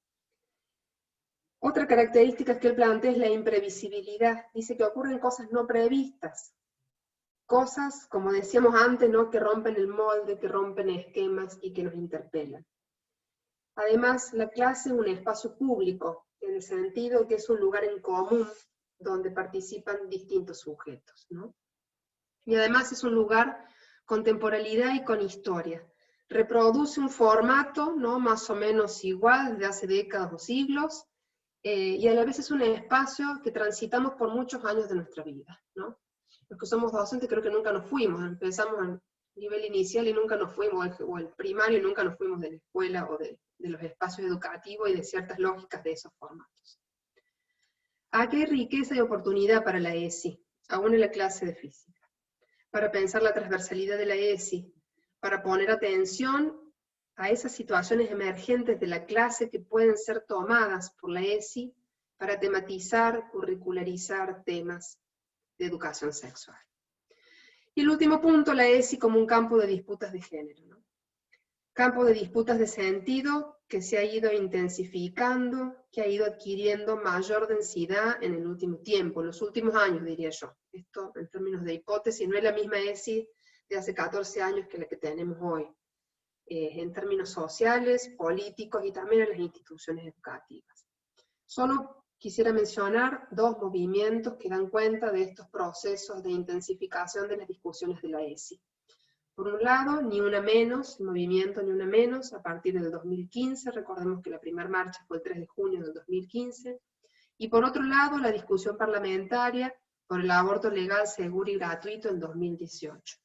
Speaker 3: Otra característica que él plantea es la imprevisibilidad. Dice que ocurren cosas no previstas. Cosas, como decíamos antes, ¿no?, que rompen el molde, que rompen esquemas y que nos interpelan. Además, la clase es un espacio público, en el sentido que es un lugar en común donde participan distintos sujetos, ¿no? Y además es un lugar con temporalidad y con historia. Reproduce un formato, ¿no?, más o menos igual desde hace décadas o siglos, y a la vez es un espacio que transitamos por muchos años de nuestra vida, ¿no? Los que somos docentes creo que nunca nos fuimos, empezamos a nivel inicial y nunca nos fuimos, o el primario y nunca nos fuimos de la escuela o de los espacios educativos y de ciertas lógicas de esos formatos. Aquí hay riqueza y oportunidad para la ESI, aún en la clase de física, para pensar la transversalidad de la ESI, para poner atención a esas situaciones emergentes de la clase que pueden ser tomadas por la ESI para tematizar, curricularizar temas de educación sexual. Y el último punto, la ESI como un campo de disputas de género, ¿no? Campo de disputas de sentido que se ha ido intensificando, que ha ido adquiriendo mayor densidad en el último tiempo, en los últimos años diría yo. Esto en términos de hipótesis no es la misma ESI de hace 14 años que la que tenemos hoy. En términos sociales, políticos y también en las instituciones educativas. Solo quisiera mencionar dos movimientos que dan cuenta de estos procesos de intensificación de las discusiones de la ESI. Por un lado, Ni Una Menos, el movimiento Ni Una Menos, a partir del 2015, recordemos que la primera marcha fue el 3 de junio del 2015, Y por otro lado, la discusión parlamentaria por el aborto legal, seguro y gratuito en 2018.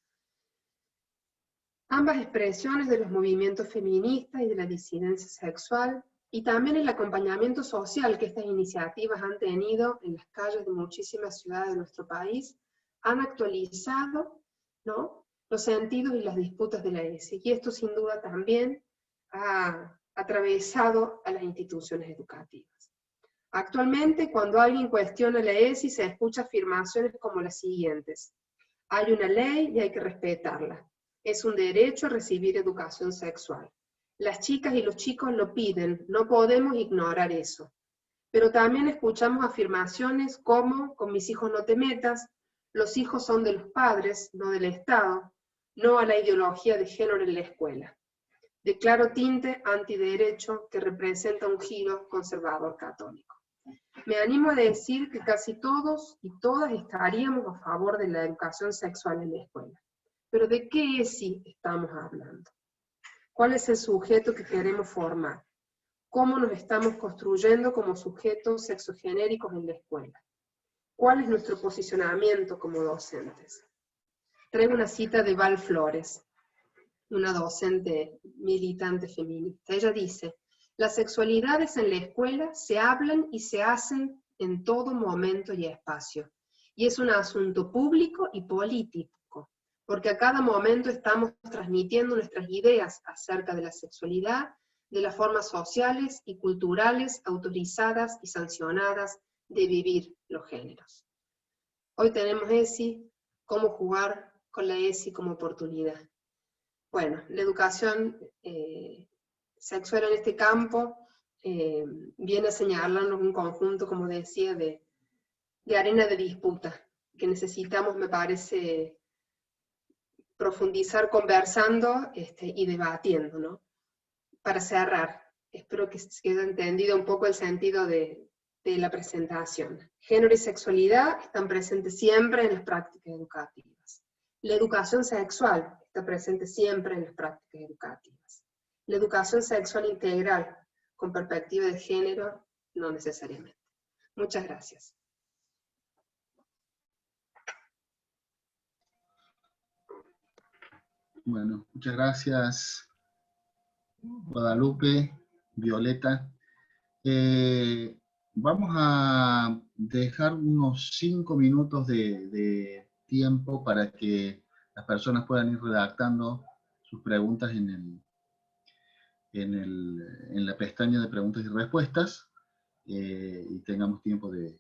Speaker 3: Ambas expresiones de los movimientos feministas y de la disidencia sexual, y también el acompañamiento social que estas iniciativas han tenido en las calles de muchísimas ciudades de nuestro país, han actualizado, ¿no?, los sentidos y las disputas de la ESI, y esto sin duda también ha atravesado a las instituciones educativas. Actualmente, cuando alguien cuestiona la ESI, se escucha afirmaciones como las siguientes: hay una ley y hay que respetarla. Es un derecho a recibir educación sexual. Las chicas y los chicos lo piden, no podemos ignorar eso. Pero también escuchamos afirmaciones como: con mis hijos no te metas, los hijos son de los padres, no del Estado, no a la ideología de género en la escuela. De claro tinte antiderecho que representa un giro conservador católico. Me animo a decir que casi todos y todas estaríamos a favor de la educación sexual en la escuela. Pero ¿de qué ESI estamos hablando? ¿Cuál es el sujeto que queremos formar? ¿Cómo nos estamos construyendo como sujetos sexogenéricos en la escuela? ¿Cuál es nuestro posicionamiento como docentes? Traigo una cita de Val Flores, una docente militante feminista. Ella dice: las sexualidades en la escuela se hablan y se hacen en todo momento y espacio. Y es un asunto público y político, porque a cada momento estamos transmitiendo nuestras ideas acerca de la sexualidad, de las formas sociales y culturales autorizadas y sancionadas de vivir los géneros. Hoy tenemos ESI, cómo jugar con la ESI como oportunidad. Bueno, la educación sexual en este campo viene a señalarnos un conjunto, como decía, de arena de disputa, que necesitamos, me parece, profundizar conversando y debatiendo, ¿no? Para cerrar, espero que se haya entendido un poco el sentido de la presentación. Género y sexualidad están presentes siempre en las prácticas educativas. La educación sexual está presente siempre en las prácticas educativas. La educación sexual integral, con perspectiva de género, no necesariamente. Muchas gracias.
Speaker 1: Bueno, muchas gracias, Guadalupe, Violeta. Vamos a dejar unos 5 minutos de tiempo para que las personas puedan ir redactando sus preguntas en la pestaña de preguntas y respuestas, y tengamos tiempo de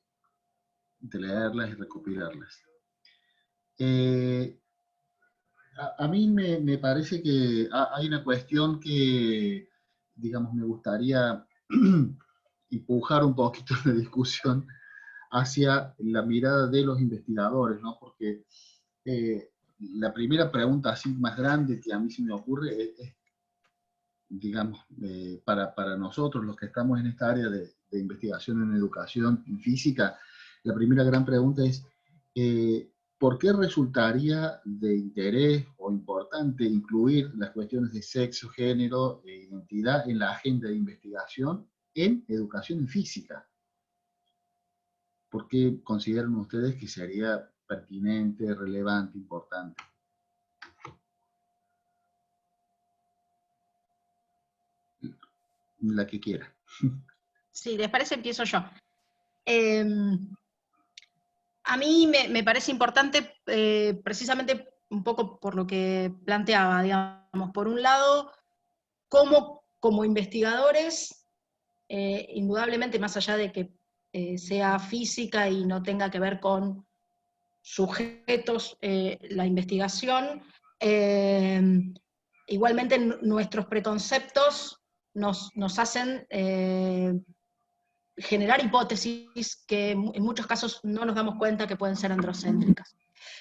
Speaker 1: leerlas y recopilarlas. A mí me parece que hay una cuestión que, digamos, me gustaría empujar un poquito la discusión hacia la mirada de los investigadores, ¿no? Porque la primera pregunta así más grande que a mí se me ocurre es digamos, para nosotros, los que estamos en esta área de investigación en educación, en física, la primera gran pregunta es, ¿por qué resultaría de interés o importante incluir las cuestiones de sexo, género e identidad en la agenda de investigación en educación en física? ¿Por qué consideran ustedes que sería pertinente, relevante, importante? La que quiera.
Speaker 2: Sí, ¿les parece? Empiezo yo. A mí me parece importante, precisamente un poco por lo que planteaba, digamos, por un lado, cómo como investigadores, indudablemente más allá de que sea física y no tenga que ver con sujetos la investigación, igualmente nuestros preconceptos nos hacen generar hipótesis que en muchos casos no nos damos cuenta que pueden ser androcéntricas.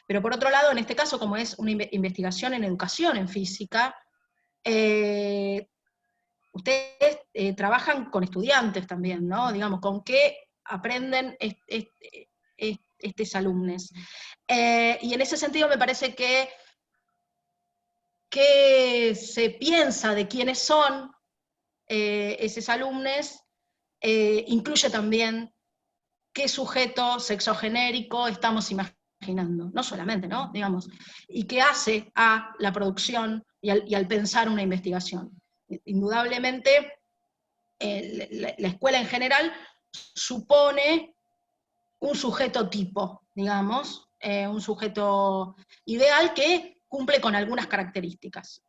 Speaker 2: Pero por otro lado, en este caso, como es una investigación en educación en física, ustedes trabajan con estudiantes también, ¿no? Digamos, ¿con qué aprenden estos alumnos? Y en ese sentido me parece que se piensa de quiénes son esos alumnos, incluye también qué sujeto sexogenérico estamos imaginando, no solamente, ¿no? Digamos, y qué hace a la producción y al pensar una investigación. Indudablemente, la escuela en general supone un sujeto tipo, digamos, un sujeto ideal que cumple con algunas características.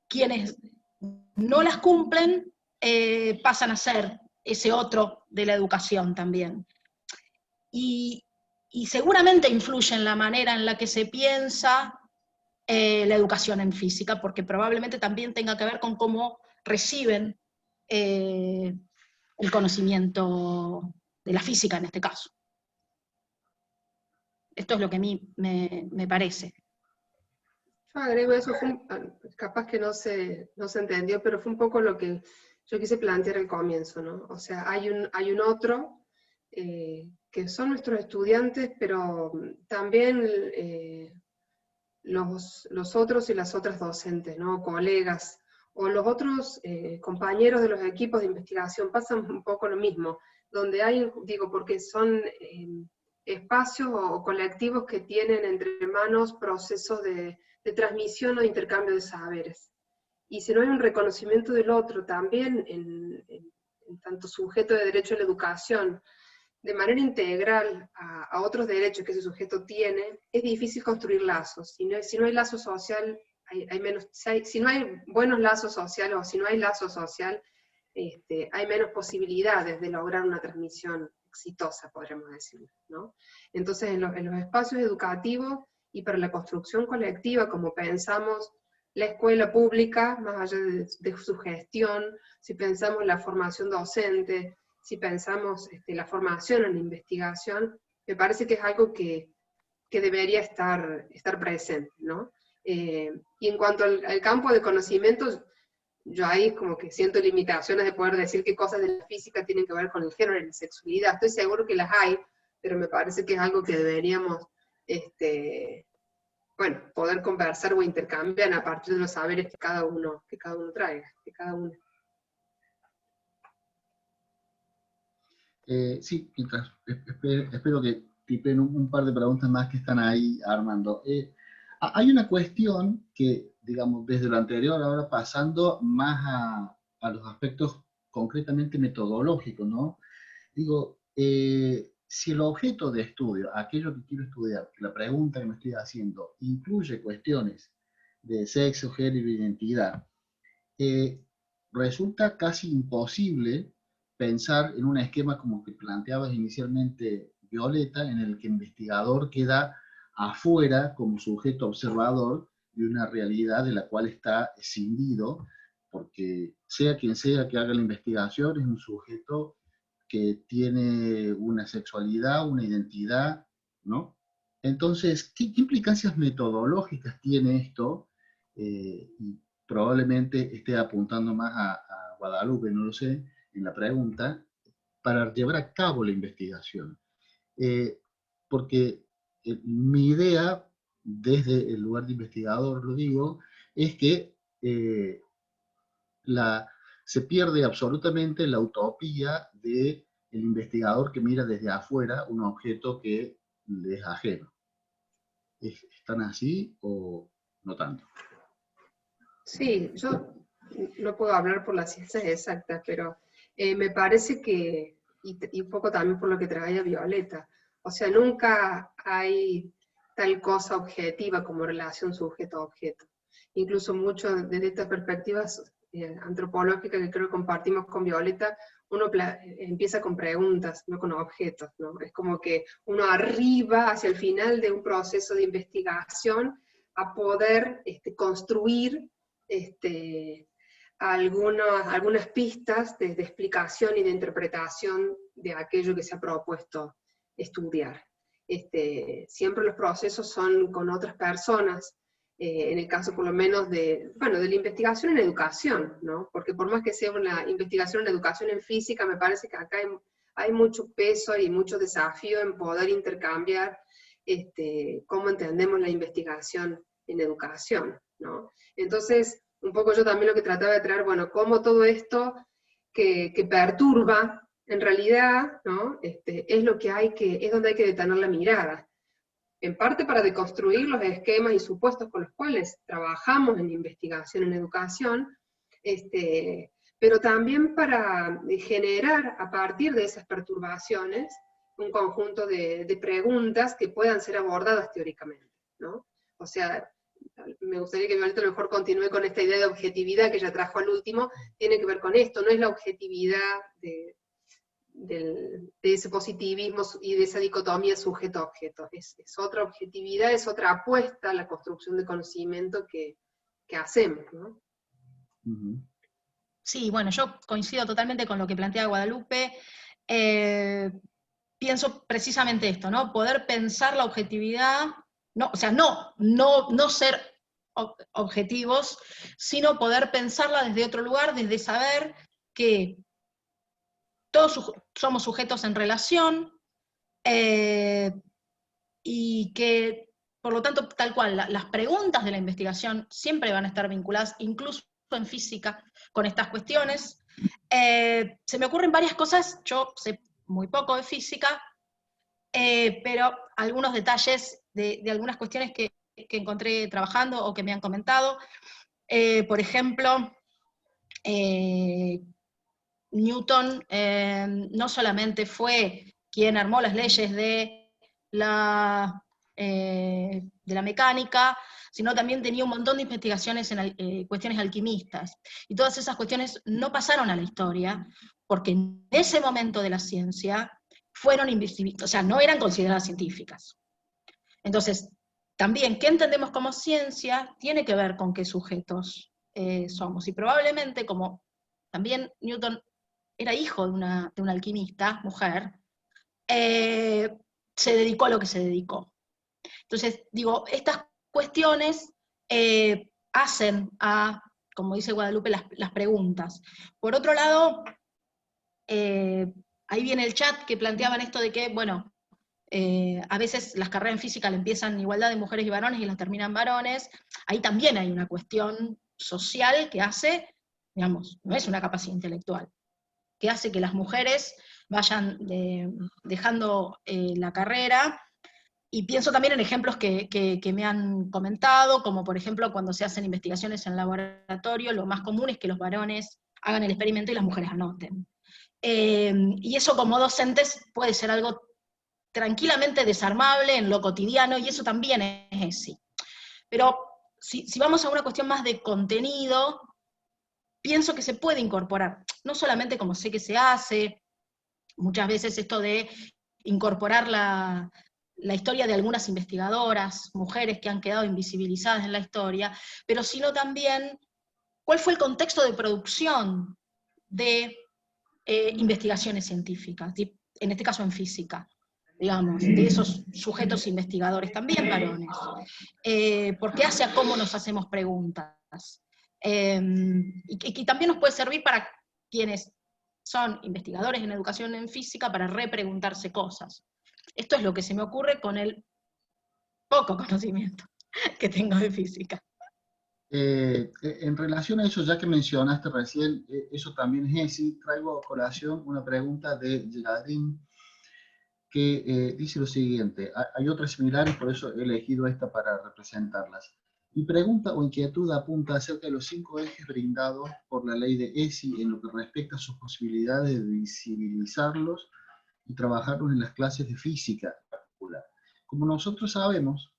Speaker 2: Quienes no las cumplen pasan a ser ese otro de la educación también. Y seguramente influye en la manera en la que se piensa la educación en física, porque probablemente también tenga que ver con cómo reciben el conocimiento de la física en este caso. Esto es lo que a mí me parece.
Speaker 3: Yo agrego eso, capaz que no se entendió, pero fue un poco lo que yo quise plantear al comienzo, ¿no? O sea, hay un otro, que son nuestros estudiantes, pero también los otros y las otras docentes, ¿no? Colegas, o los otros compañeros de los equipos de investigación, pasan un poco lo mismo, donde hay, digo, porque son espacios o colectivos que tienen entre manos procesos de transmisión o de intercambio de saberes. Y si no hay un reconocimiento del otro, también en tanto sujeto de derecho a la educación, de manera integral a otros derechos que ese sujeto tiene, es difícil construir lazos. Si no hay lazo social, hay menos, si no hay buenos lazos sociales, o si no hay lazo social, hay menos posibilidades de lograr una transmisión exitosa, podríamos decirlo, ¿no? Entonces, en los espacios educativos y para la construcción colectiva, como pensamos la escuela pública, más allá de su gestión, si pensamos la formación docente, si pensamos la formación en la investigación, me parece que es algo que debería estar presente, ¿no? Y en cuanto al campo de conocimientos, yo ahí como que siento limitaciones de poder decir qué cosas de la física tienen que ver con el género y la sexualidad. Estoy seguro que las hay, pero me parece que es algo que deberíamos, bueno, poder conversar o intercambiar a partir de los saberes que cada uno traiga, que cada uno.
Speaker 1: Sí, mientras, espero que tipen un par de preguntas más que están ahí armando. Hay una cuestión que, digamos, desde lo anterior, ahora pasando más a los aspectos concretamente metodológicos, ¿no? Digo, si el objeto de estudio, aquello que quiero estudiar, la pregunta que me estoy haciendo, incluye cuestiones de sexo, género e identidad, resulta casi imposible pensar en un esquema como que planteabas inicialmente, Violeta, en el que el investigador queda afuera como sujeto observador de una realidad de la cual está escindido, porque sea quien sea que haga la investigación, es un sujeto que tiene una sexualidad, una identidad, ¿no? Entonces, ¿qué implicancias metodológicas tiene esto? Y probablemente esté apuntando más a Guadalupe, no lo sé, en la pregunta, para llevar a cabo la investigación. Porque mi idea, desde el lugar de investigador, lo digo, es que se pierde absolutamente la utopía del investigador que mira desde afuera un objeto que le es ajeno. ¿Están así o no tanto?
Speaker 3: Sí, yo no puedo hablar por las ciencias exactas, pero me parece que, y un poco también por lo que traía Violeta, o sea, nunca hay tal cosa objetiva como relación sujeto-objeto. Incluso mucho desde estas perspectivas antropológicas que creo que compartimos con Violeta, uno empieza con preguntas, no con objetos, ¿no? Es como que uno arriba, hacia el final de un proceso de investigación, a poder construir algunas pistas de explicación y de interpretación de aquello que se ha propuesto estudiar. Siempre los procesos son con otras personas, en el caso por lo menos de la investigación en educación, ¿no? Porque por más que sea una investigación en educación en física, me parece que acá hay mucho peso y mucho desafío en poder intercambiar cómo entendemos la investigación en educación, ¿no? Entonces, un poco yo también lo que trataba de traer, bueno, cómo todo esto que perturba en realidad, ¿no? Es donde hay que detener la mirada. En parte para deconstruir los esquemas y supuestos con los cuales trabajamos en investigación en educación, pero también para generar a partir de esas perturbaciones un conjunto de preguntas que puedan ser abordadas teóricamente, ¿no? O sea, me gustaría que Violeta a lo mejor continúe con esta idea de objetividad que ella trajo al último, tiene que ver con esto, no es la objetividad de ese positivismo y de esa dicotomía sujeto-objeto, es otra objetividad, es otra apuesta a la construcción de conocimiento que hacemos, ¿no?
Speaker 1: Ujú.
Speaker 2: Sí, bueno, yo coincido totalmente con lo que plantea Guadalupe. Pienso precisamente esto, ¿no? Poder pensar la objetividad, no, o sea, no ser objetivos, sino poder pensarla desde otro lugar, desde saber que todos somos sujetos en relación, y que, por lo tanto, tal cual, las preguntas de la investigación siempre van a estar vinculadas, incluso en física, con estas cuestiones. Se me ocurren varias cosas, yo sé muy poco de física, pero algunos detalles de algunas cuestiones que encontré trabajando o que me han comentado. Por ejemplo, Newton no solamente fue quien armó las leyes de la mecánica, sino también tenía un montón de investigaciones en cuestiones alquimistas. Y todas esas cuestiones no pasaron a la historia, porque en ese momento de la ciencia fueron invisibilizadas, o sea, no eran consideradas científicas. Entonces, también, ¿qué entendemos como ciencia? Tiene que ver con qué sujetos somos. Y probablemente, como también Newton era hijo de una alquimista, mujer, se dedicó a lo que se dedicó. Entonces, digo, estas cuestiones hacen a, como dice Guadalupe, las preguntas. Por otro lado, ahí viene el chat que planteaban esto de que, bueno, a veces las carreras en física le empiezan igualdad de mujeres y varones y las terminan varones. Ahí también hay una cuestión social que hace, digamos, no es una capacidad intelectual, que hace que las mujeres vayan dejando la carrera. Y pienso también en ejemplos que me han comentado, como por ejemplo cuando se hacen investigaciones en laboratorio, lo más común es que los varones hagan el experimento y las mujeres anoten. Y eso como docentes puede ser algo tranquilamente desarmable en lo cotidiano, y eso también es así. Pero si vamos a una cuestión más de contenido, pienso que se puede incorporar, no solamente como sé que se hace, muchas veces esto de incorporar la historia de algunas investigadoras, mujeres que han quedado invisibilizadas en la historia, pero sino también cuál fue el contexto de producción de investigaciones científicas, en este caso en física, digamos, de esos sujetos investigadores, también varones, porque hace a cómo nos hacemos preguntas. Y también nos puede servir para quienes son investigadores en educación en física para repreguntarse cosas. Esto es lo que se me ocurre con el poco conocimiento que tengo de física.
Speaker 1: En relación a eso, ya que mencionaste recién, eso también es así, traigo a colación una pregunta de Geraldine que dice lo siguiente, hay otras similares, por eso he elegido esta para representarlas. Mi pregunta o inquietud apunta acerca de los 5 ejes brindados por la ley de ESI en lo que respecta a sus posibilidades de visibilizarlos y trabajarlos en las clases de física en particular. Como nosotros sabemos,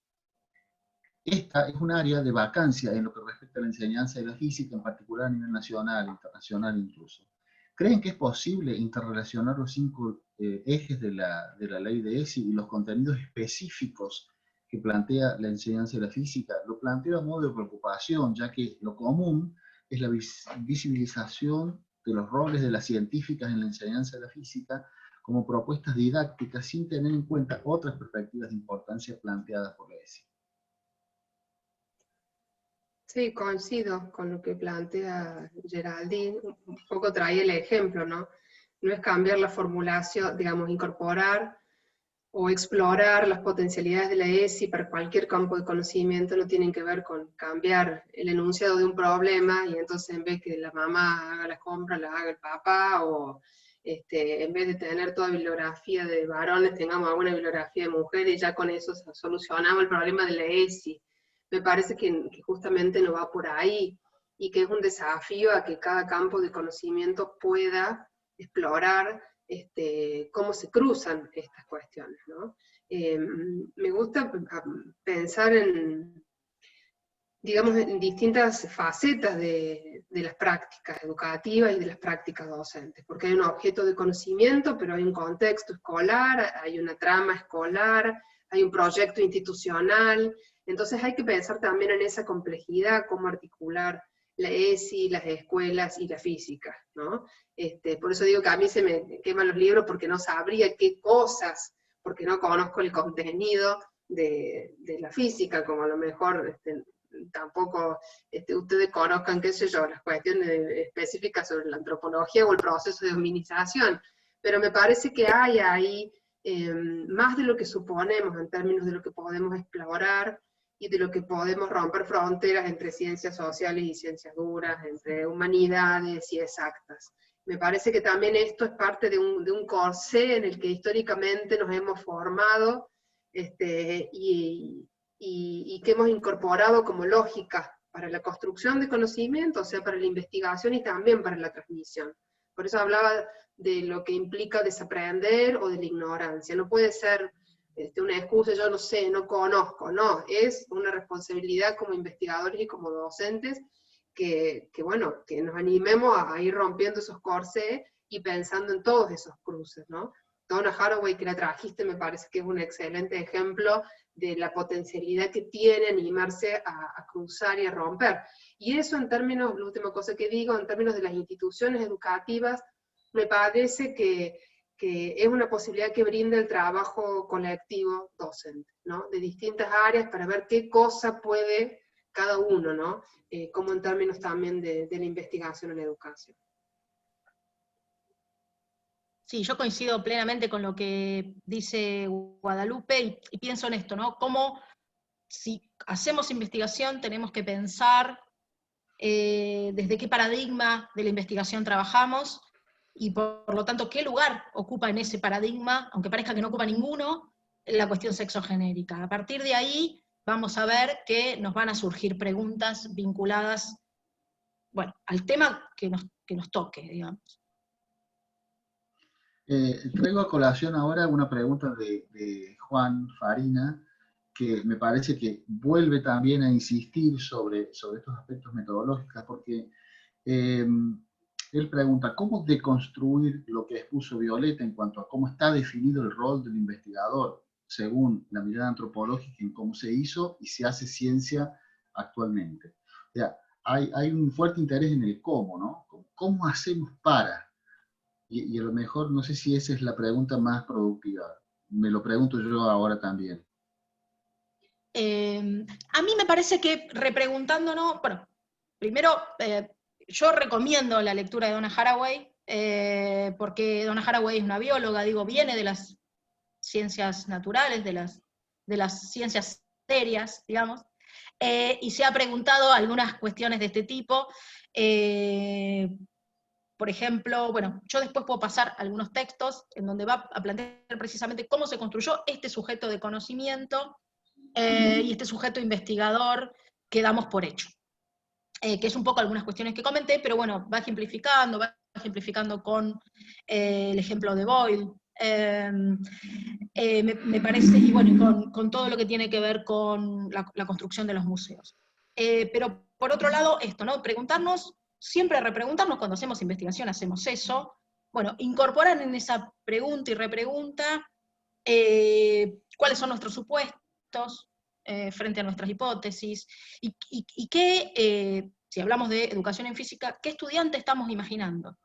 Speaker 1: esta es un área de vacancia en lo que respecta a la enseñanza de la física, en particular a nivel nacional, internacional incluso. ¿Creen que es posible interrelacionar los 5 ejes de la ley de ESI y los contenidos específicos que plantea la enseñanza de la física? Lo planteo a modo de preocupación, ya que lo común es la visibilización de los roles de las científicas en la enseñanza de la física como propuestas didácticas sin tener en cuenta otras perspectivas de importancia planteadas por la ESI.
Speaker 3: Sí, coincido con lo que plantea Geraldine, un poco trae el ejemplo, ¿no? No es cambiar la formulación, digamos, incorporar o explorar las potencialidades de la ESI para cualquier campo de conocimiento, no tienen que ver con cambiar el enunciado de un problema y entonces en vez que la mamá haga la compra, la haga el papá, o En vez de tener toda bibliografía de varones, tengamos alguna bibliografía de mujeres, y ya con eso solucionamos el problema de la ESI. Me parece que justamente no va por ahí, y que es un desafío a que cada campo de conocimiento pueda explorar cómo se cruzan estas cuestiones, ¿no? Me gusta pensar digamos, en distintas facetas de las prácticas educativas y de las prácticas docentes, porque hay un objeto de conocimiento, pero hay un contexto escolar, hay una trama escolar, hay un proyecto institucional, entonces hay que pensar también en esa complejidad, cómo articular la ESI, las escuelas y la física, ¿no? Por eso digo que a mí se me queman los libros porque no sabría qué cosas, porque no conozco el contenido de la física, como a lo mejor tampoco ustedes conozcan, qué sé yo, las cuestiones específicas sobre la antropología o el proceso de hominización, pero me parece que hay ahí más de lo que suponemos en términos de lo que podemos explorar y de lo que podemos romper fronteras entre ciencias sociales y ciencias duras, entre humanidades y exactas. Me parece que también esto es parte de un corsé en el que históricamente nos hemos formado, y que hemos incorporado como lógica para la construcción de conocimiento, o sea, para la investigación y también para la transmisión. Por eso hablaba de lo que implica desaprender o de la ignorancia. No puede ser una excusa, yo no sé, no conozco, no, es una responsabilidad como investigadores y como docentes que nos animemos a ir rompiendo esos corsés y pensando en todos esos cruces, ¿no? Donna Haraway, que la trajiste, me parece que es un excelente ejemplo de la potencialidad que tiene animarse a cruzar y a romper. Y eso en términos, la última cosa que digo, en términos de las instituciones educativas, me parece que es una posibilidad que brinda el trabajo colectivo docente, ¿no? De distintas áreas para ver qué cosa puede cada uno, ¿no? Como en términos también de la investigación en educación.
Speaker 2: Sí, yo coincido plenamente con lo que dice Guadalupe y pienso en esto, ¿no? Cómo si hacemos investigación tenemos que pensar desde qué paradigma de la investigación trabajamos y por lo tanto qué lugar ocupa en ese paradigma, aunque parezca que no ocupa ninguno, la cuestión sexogenérica. A partir de ahí vamos a ver que nos van a surgir preguntas vinculadas, bueno, al tema que nos toque, digamos.
Speaker 1: Traigo a colación ahora una pregunta de Juan Farina, que me parece que vuelve también a insistir sobre estos aspectos metodológicos, porque él pregunta, ¿cómo deconstruir lo que expuso Violeta en cuanto a cómo está definido el rol del investigador, según la mirada antropológica en cómo se hizo y se hace ciencia actualmente? O sea, hay un fuerte interés en el cómo, ¿no? ¿Cómo hacemos para? Y a lo mejor, no sé si esa es la pregunta más productiva. Me lo pregunto yo ahora también.
Speaker 2: A mí me parece que repreguntándonos, bueno, primero yo recomiendo la lectura de Donna Haraway, porque Donna Haraway es una bióloga, digo, viene de las ciencias naturales, de las ciencias serias, digamos, y se ha preguntado algunas cuestiones de este tipo. Por ejemplo, bueno, yo después puedo pasar algunos textos en donde va a plantear precisamente cómo se construyó este sujeto de conocimiento y este sujeto investigador que damos por hecho. Que es un poco algunas cuestiones que comenté, pero bueno, va ejemplificando con el ejemplo de Boyle. Me parece, y bueno, con todo lo que tiene que ver con la construcción de los museos. Pero por otro lado, esto, ¿no? Preguntarnos, siempre repreguntarnos cuando hacemos investigación, hacemos eso. Bueno, incorporar en esa pregunta y repregunta cuáles son nuestros supuestos frente a nuestras hipótesis, y qué, si hablamos de educación en física, qué estudiante estamos imaginando.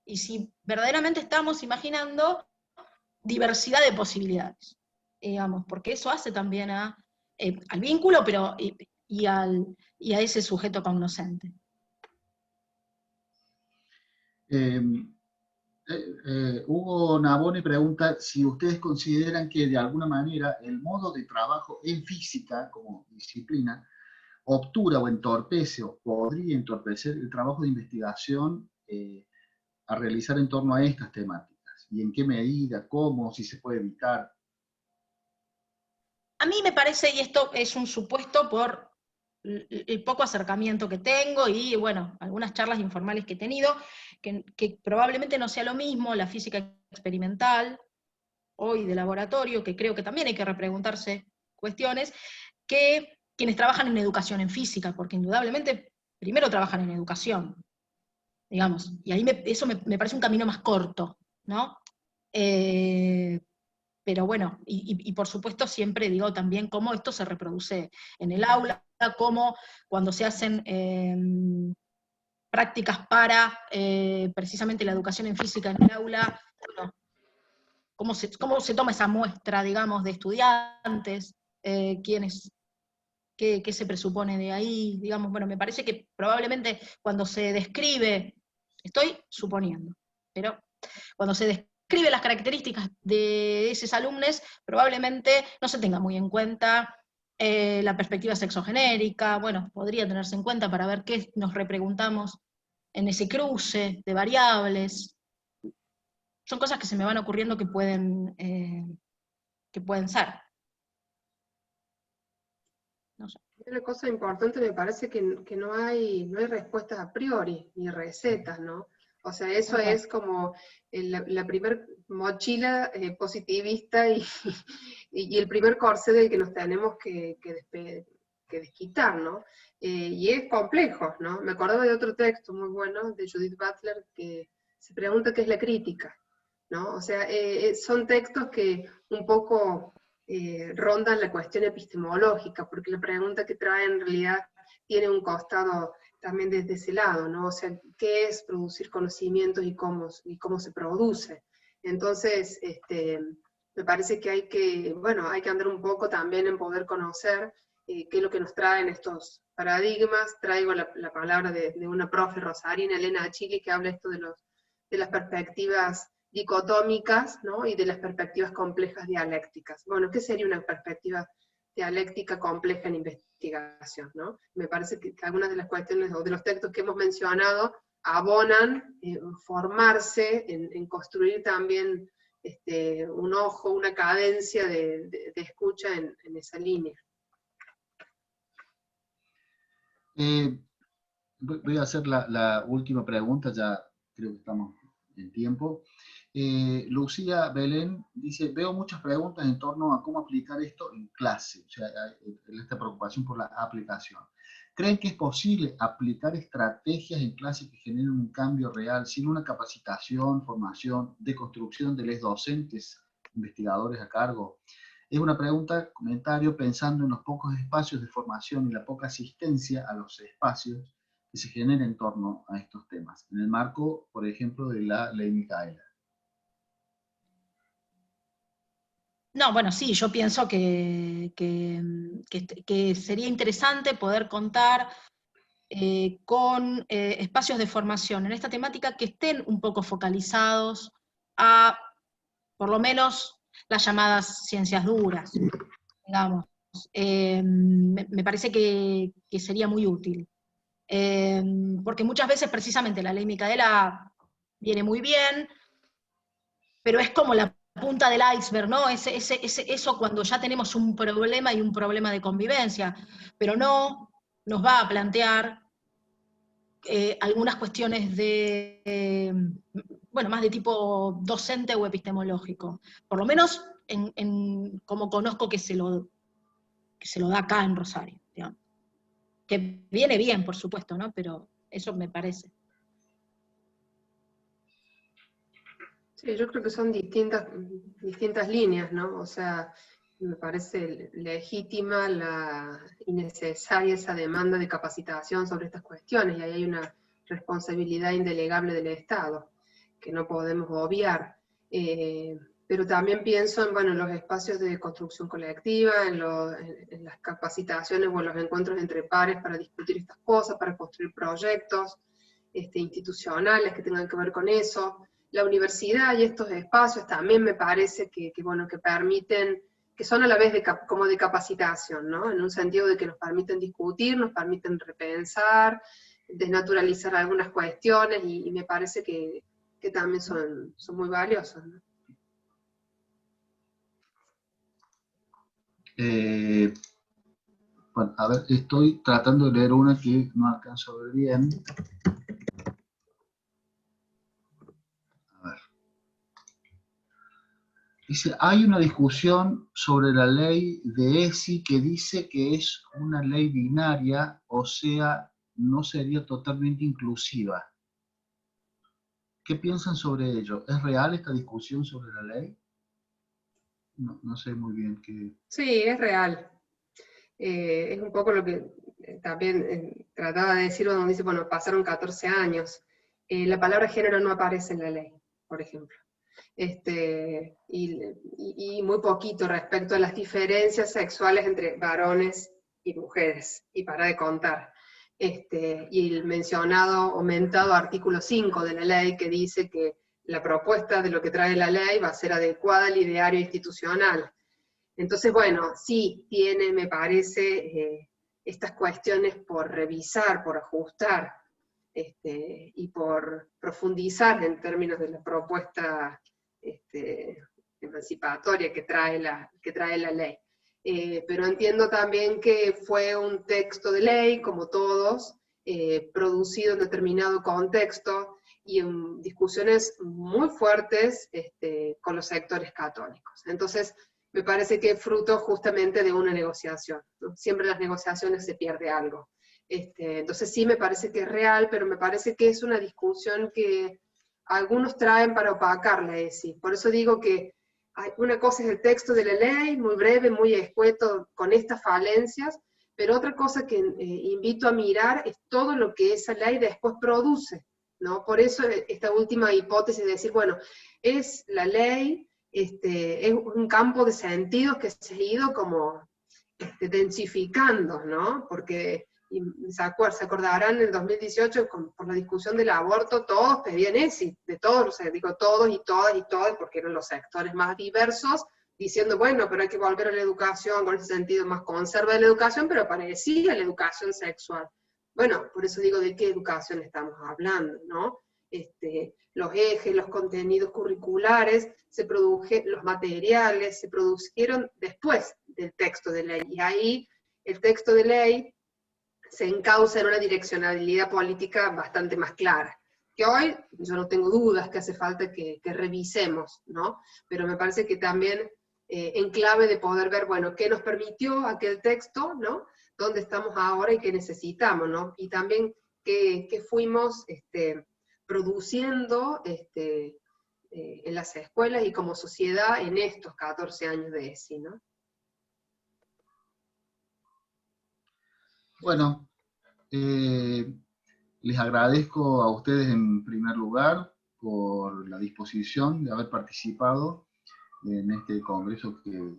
Speaker 2: Y si verdaderamente estamos imaginando diversidad de posibilidades, digamos, porque eso hace también al vínculo, pero y a ese sujeto cognoscente.
Speaker 1: Hugo Nabone pregunta si ustedes consideran que de alguna manera el modo de trabajo en física como disciplina obtura o entorpece o podría entorpecer el trabajo de investigación a realizar en torno a estas temáticas? ¿Y en qué medida, cómo, si se puede evitar?
Speaker 2: A mí me parece, y esto es un supuesto por el poco acercamiento que tengo y, bueno, algunas charlas informales que he tenido, que probablemente no sea lo mismo la física experimental, hoy de laboratorio, que creo que también hay que repreguntarse cuestiones, que quienes trabajan en educación en física, porque indudablemente primero trabajan en educación, digamos, y ahí eso me parece un camino más corto, ¿no? Pero bueno, y por supuesto siempre digo también cómo esto se reproduce en el aula, cómo cuando se hacen prácticas para precisamente la educación en física en el aula, bueno, cómo se toma esa muestra, digamos, de estudiantes, qué se presupone de ahí, digamos, bueno, me parece que probablemente cuando se describe, estoy suponiendo, pero cuando se describe las características de esos alumnos, probablemente no se tenga muy en cuenta la perspectiva sexogenérica, bueno, podría tenerse en cuenta para ver qué nos repreguntamos en ese cruce de variables. Son cosas que se me van ocurriendo que pueden ser. No sé.
Speaker 3: Una cosa importante me parece que no hay respuestas a priori, ni recetas, ¿no? O sea, eso es como la primer mochila positivista y el primer corsé del que nos tenemos que desquitar, ¿no? Y es complejo, ¿no? Me acordaba de otro texto muy bueno de Judith Butler que se pregunta qué es la crítica, ¿no? O sea, son textos que un poco rondan la cuestión epistemológica, porque la pregunta que trae en realidad tiene un costado también desde ese lado, ¿no? O sea, ¿qué es producir conocimientos y cómo se produce? Entonces, me parece que hay que andar un poco también en poder conocer qué es lo que nos traen estos paradigmas. Traigo la palabra de una profe rosarina, Elena Achilli, que habla esto de las perspectivas dicotómicas, ¿no? Y de las perspectivas complejas dialécticas. Bueno, ¿qué sería una perspectiva dialéctica compleja en investigación, ¿no? Me parece que algunas de las cuestiones o de los textos que hemos mencionado abonan formarse en construir también un ojo, una cadencia de escucha en esa línea.
Speaker 1: Voy a hacer la última pregunta, ya creo que estamos en tiempo. Lucía Belén dice, veo muchas preguntas en torno a cómo aplicar esto en clase, o sea, esta preocupación por la aplicación. ¿Creen que es posible aplicar estrategias en clase que generen un cambio real sin una capacitación, formación, deconstrucción de los docentes, investigadores a cargo? Es una pregunta, comentario, pensando en los pocos espacios de formación y la poca asistencia a los espacios que se genera en torno a estos temas, en el marco, por ejemplo, de la Ley Micaela.
Speaker 2: No, bueno, sí, yo pienso que sería interesante poder contar con espacios de formación en esta temática que estén un poco focalizados a, por lo menos, las llamadas ciencias duras, digamos. Me parece que sería muy útil. Porque muchas veces precisamente la Ley Micaela viene muy bien, pero es como la punta del iceberg, ¿no? Eso cuando ya tenemos un problema y un problema de convivencia, pero no nos va a plantear algunas cuestiones bueno, más de tipo docente o epistemológico, por lo menos como conozco que se lo da acá en Rosario, digamos. Que viene bien, por supuesto, ¿no? Pero eso me parece.
Speaker 3: Sí, yo creo que son distintas líneas, ¿no? O sea, me parece legítima y necesaria esa demanda de capacitación sobre estas cuestiones, y ahí hay una responsabilidad indelegable del Estado, que no podemos obviar. Pero también pienso en los espacios de construcción colectiva, en las capacitaciones o en los encuentros entre pares para discutir estas cosas, para construir proyectos institucionales que tengan que ver con eso. La universidad y estos espacios también me parece que permiten, que son a la vez como de capacitación, ¿no? En un sentido de que nos permiten discutir, nos permiten repensar, desnaturalizar algunas cuestiones, y me parece que que también son muy valiosos, ¿no?
Speaker 1: Bueno, a ver, estoy tratando de leer una que no alcanzo a ver bien. A ver. Dice, hay una discusión sobre la ley de ESI que dice que es una ley binaria, o sea, no sería totalmente inclusiva. ¿Qué piensan sobre ello? ¿Es real esta discusión sobre la ley? No sé muy bien qué...
Speaker 3: Sí, es real. Es un poco lo que también trataba de decir cuando dice, bueno, pasaron 14 años. La palabra género no aparece en la ley, por ejemplo. Y muy poquito respecto a las diferencias sexuales entre varones y mujeres, y para de contar. Y el mencionado, aumentado artículo 5 de la ley que dice que la propuesta de lo que trae la ley va a ser adecuada al ideario institucional. Entonces, bueno, sí tiene, me parece, estas cuestiones por revisar, por ajustar, y por profundizar en términos de la propuesta emancipatoria que trae la ley. Pero entiendo también que fue un texto de ley, como todos, producido en determinado contexto y en discusiones muy fuertes con los sectores católicos. Entonces, me parece que es fruto justamente de una negociación, ¿no? Siempre en las negociaciones se pierde algo. Entonces sí me parece que es real, pero me parece que es una discusión que algunos traen para opacar la ESI. Por eso digo que una cosa es el texto de la ley, muy breve, muy escueto, con estas falencias, pero otra cosa que invito a mirar es todo lo que esa ley después produce, ¿no? Por eso esta última hipótesis de decir, bueno, es la ley, es un campo de sentidos que se ha ido como densificando, ¿no? Porque se acordarán en el 2018 por la discusión del aborto, todos pedían ESI, de todos, digo todos y todas y todas, porque eran los sectores más diversos, diciendo, bueno, pero hay que volver a la educación, con ese sentido más conserva de la educación, pero parecía la educación sexual. Bueno, por eso digo de qué educación estamos hablando, ¿no? Los ejes, los contenidos curriculares, los materiales se produjeron después del texto de ley, y ahí el texto de ley se encausa en una direccionalidad política bastante más clara, que hoy yo no tengo dudas que hace falta que revisemos, ¿no? Pero me parece que también en clave de poder ver, bueno, qué nos permitió aquel texto, ¿no? Dónde estamos ahora y qué necesitamos, ¿no? Y también qué fuimos produciendo en las escuelas y como sociedad en estos 14 años de ESI, ¿no?
Speaker 1: Bueno, les agradezco a ustedes en primer lugar por la disposición de haber participado en este congreso que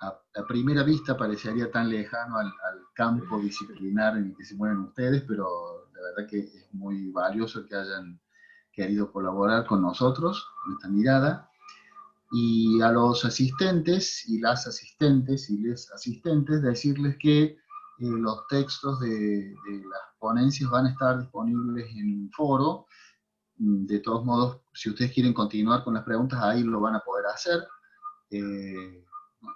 Speaker 1: a primera vista parecería tan lejano al campo disciplinar en el que se mueven ustedes, pero la verdad que es muy valioso que hayan querido colaborar con nosotros, con esta mirada. Y a los asistentes y las asistentes y les asistentes decirles que los textos de las ponencias van a estar disponibles en un foro. De todos modos, si ustedes quieren continuar con las preguntas, ahí lo van a poder hacer.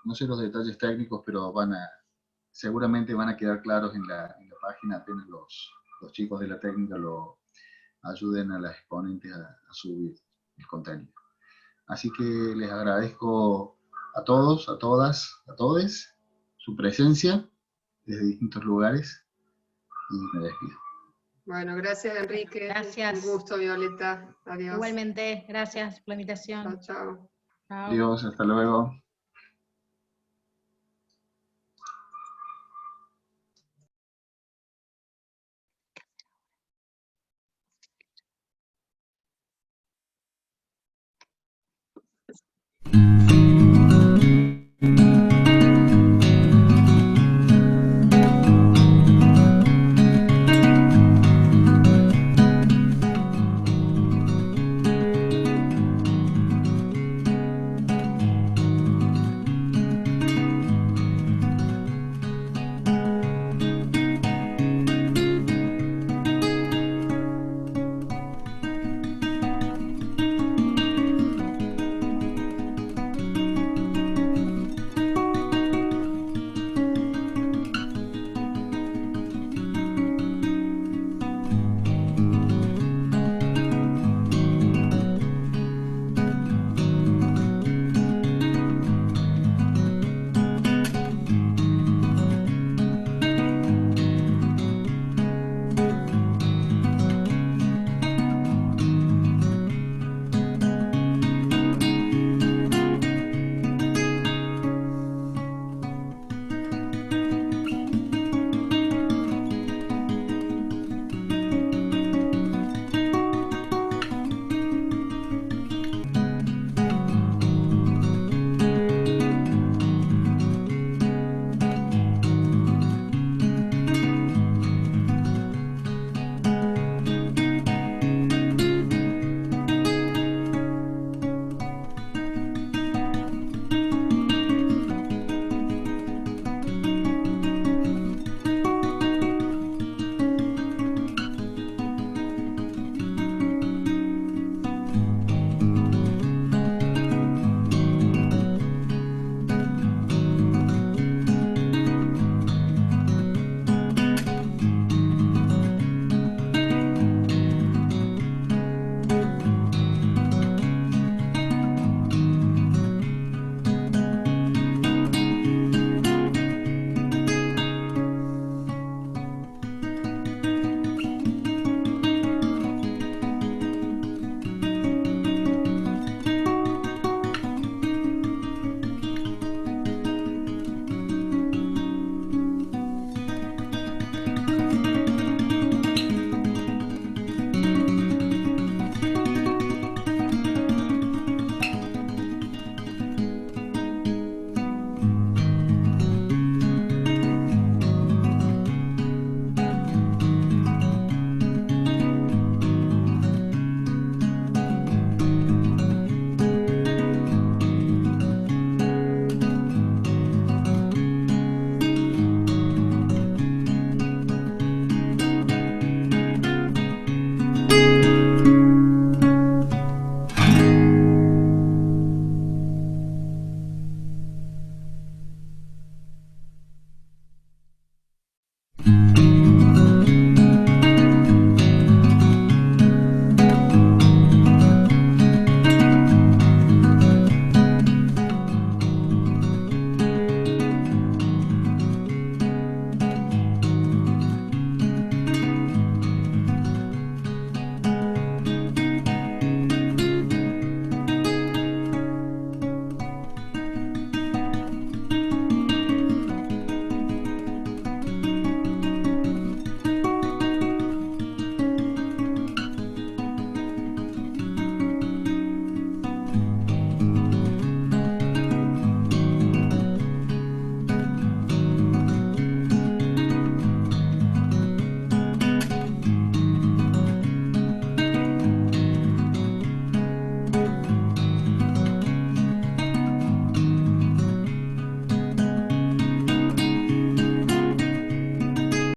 Speaker 1: No sé los detalles técnicos, pero seguramente van a quedar claros en la página, apenas los chicos de la técnica lo ayuden a las exponentes a subir el contenido. Así que les agradezco a todos, a todas, a todes su presencia desde distintos lugares y me despido.
Speaker 3: Bueno, gracias Enrique.
Speaker 2: Gracias.
Speaker 3: Un gusto, Violeta. Adiós.
Speaker 2: Igualmente, gracias por la invitación.
Speaker 3: Chao, chao.
Speaker 2: Chao.
Speaker 1: Adiós, hasta luego.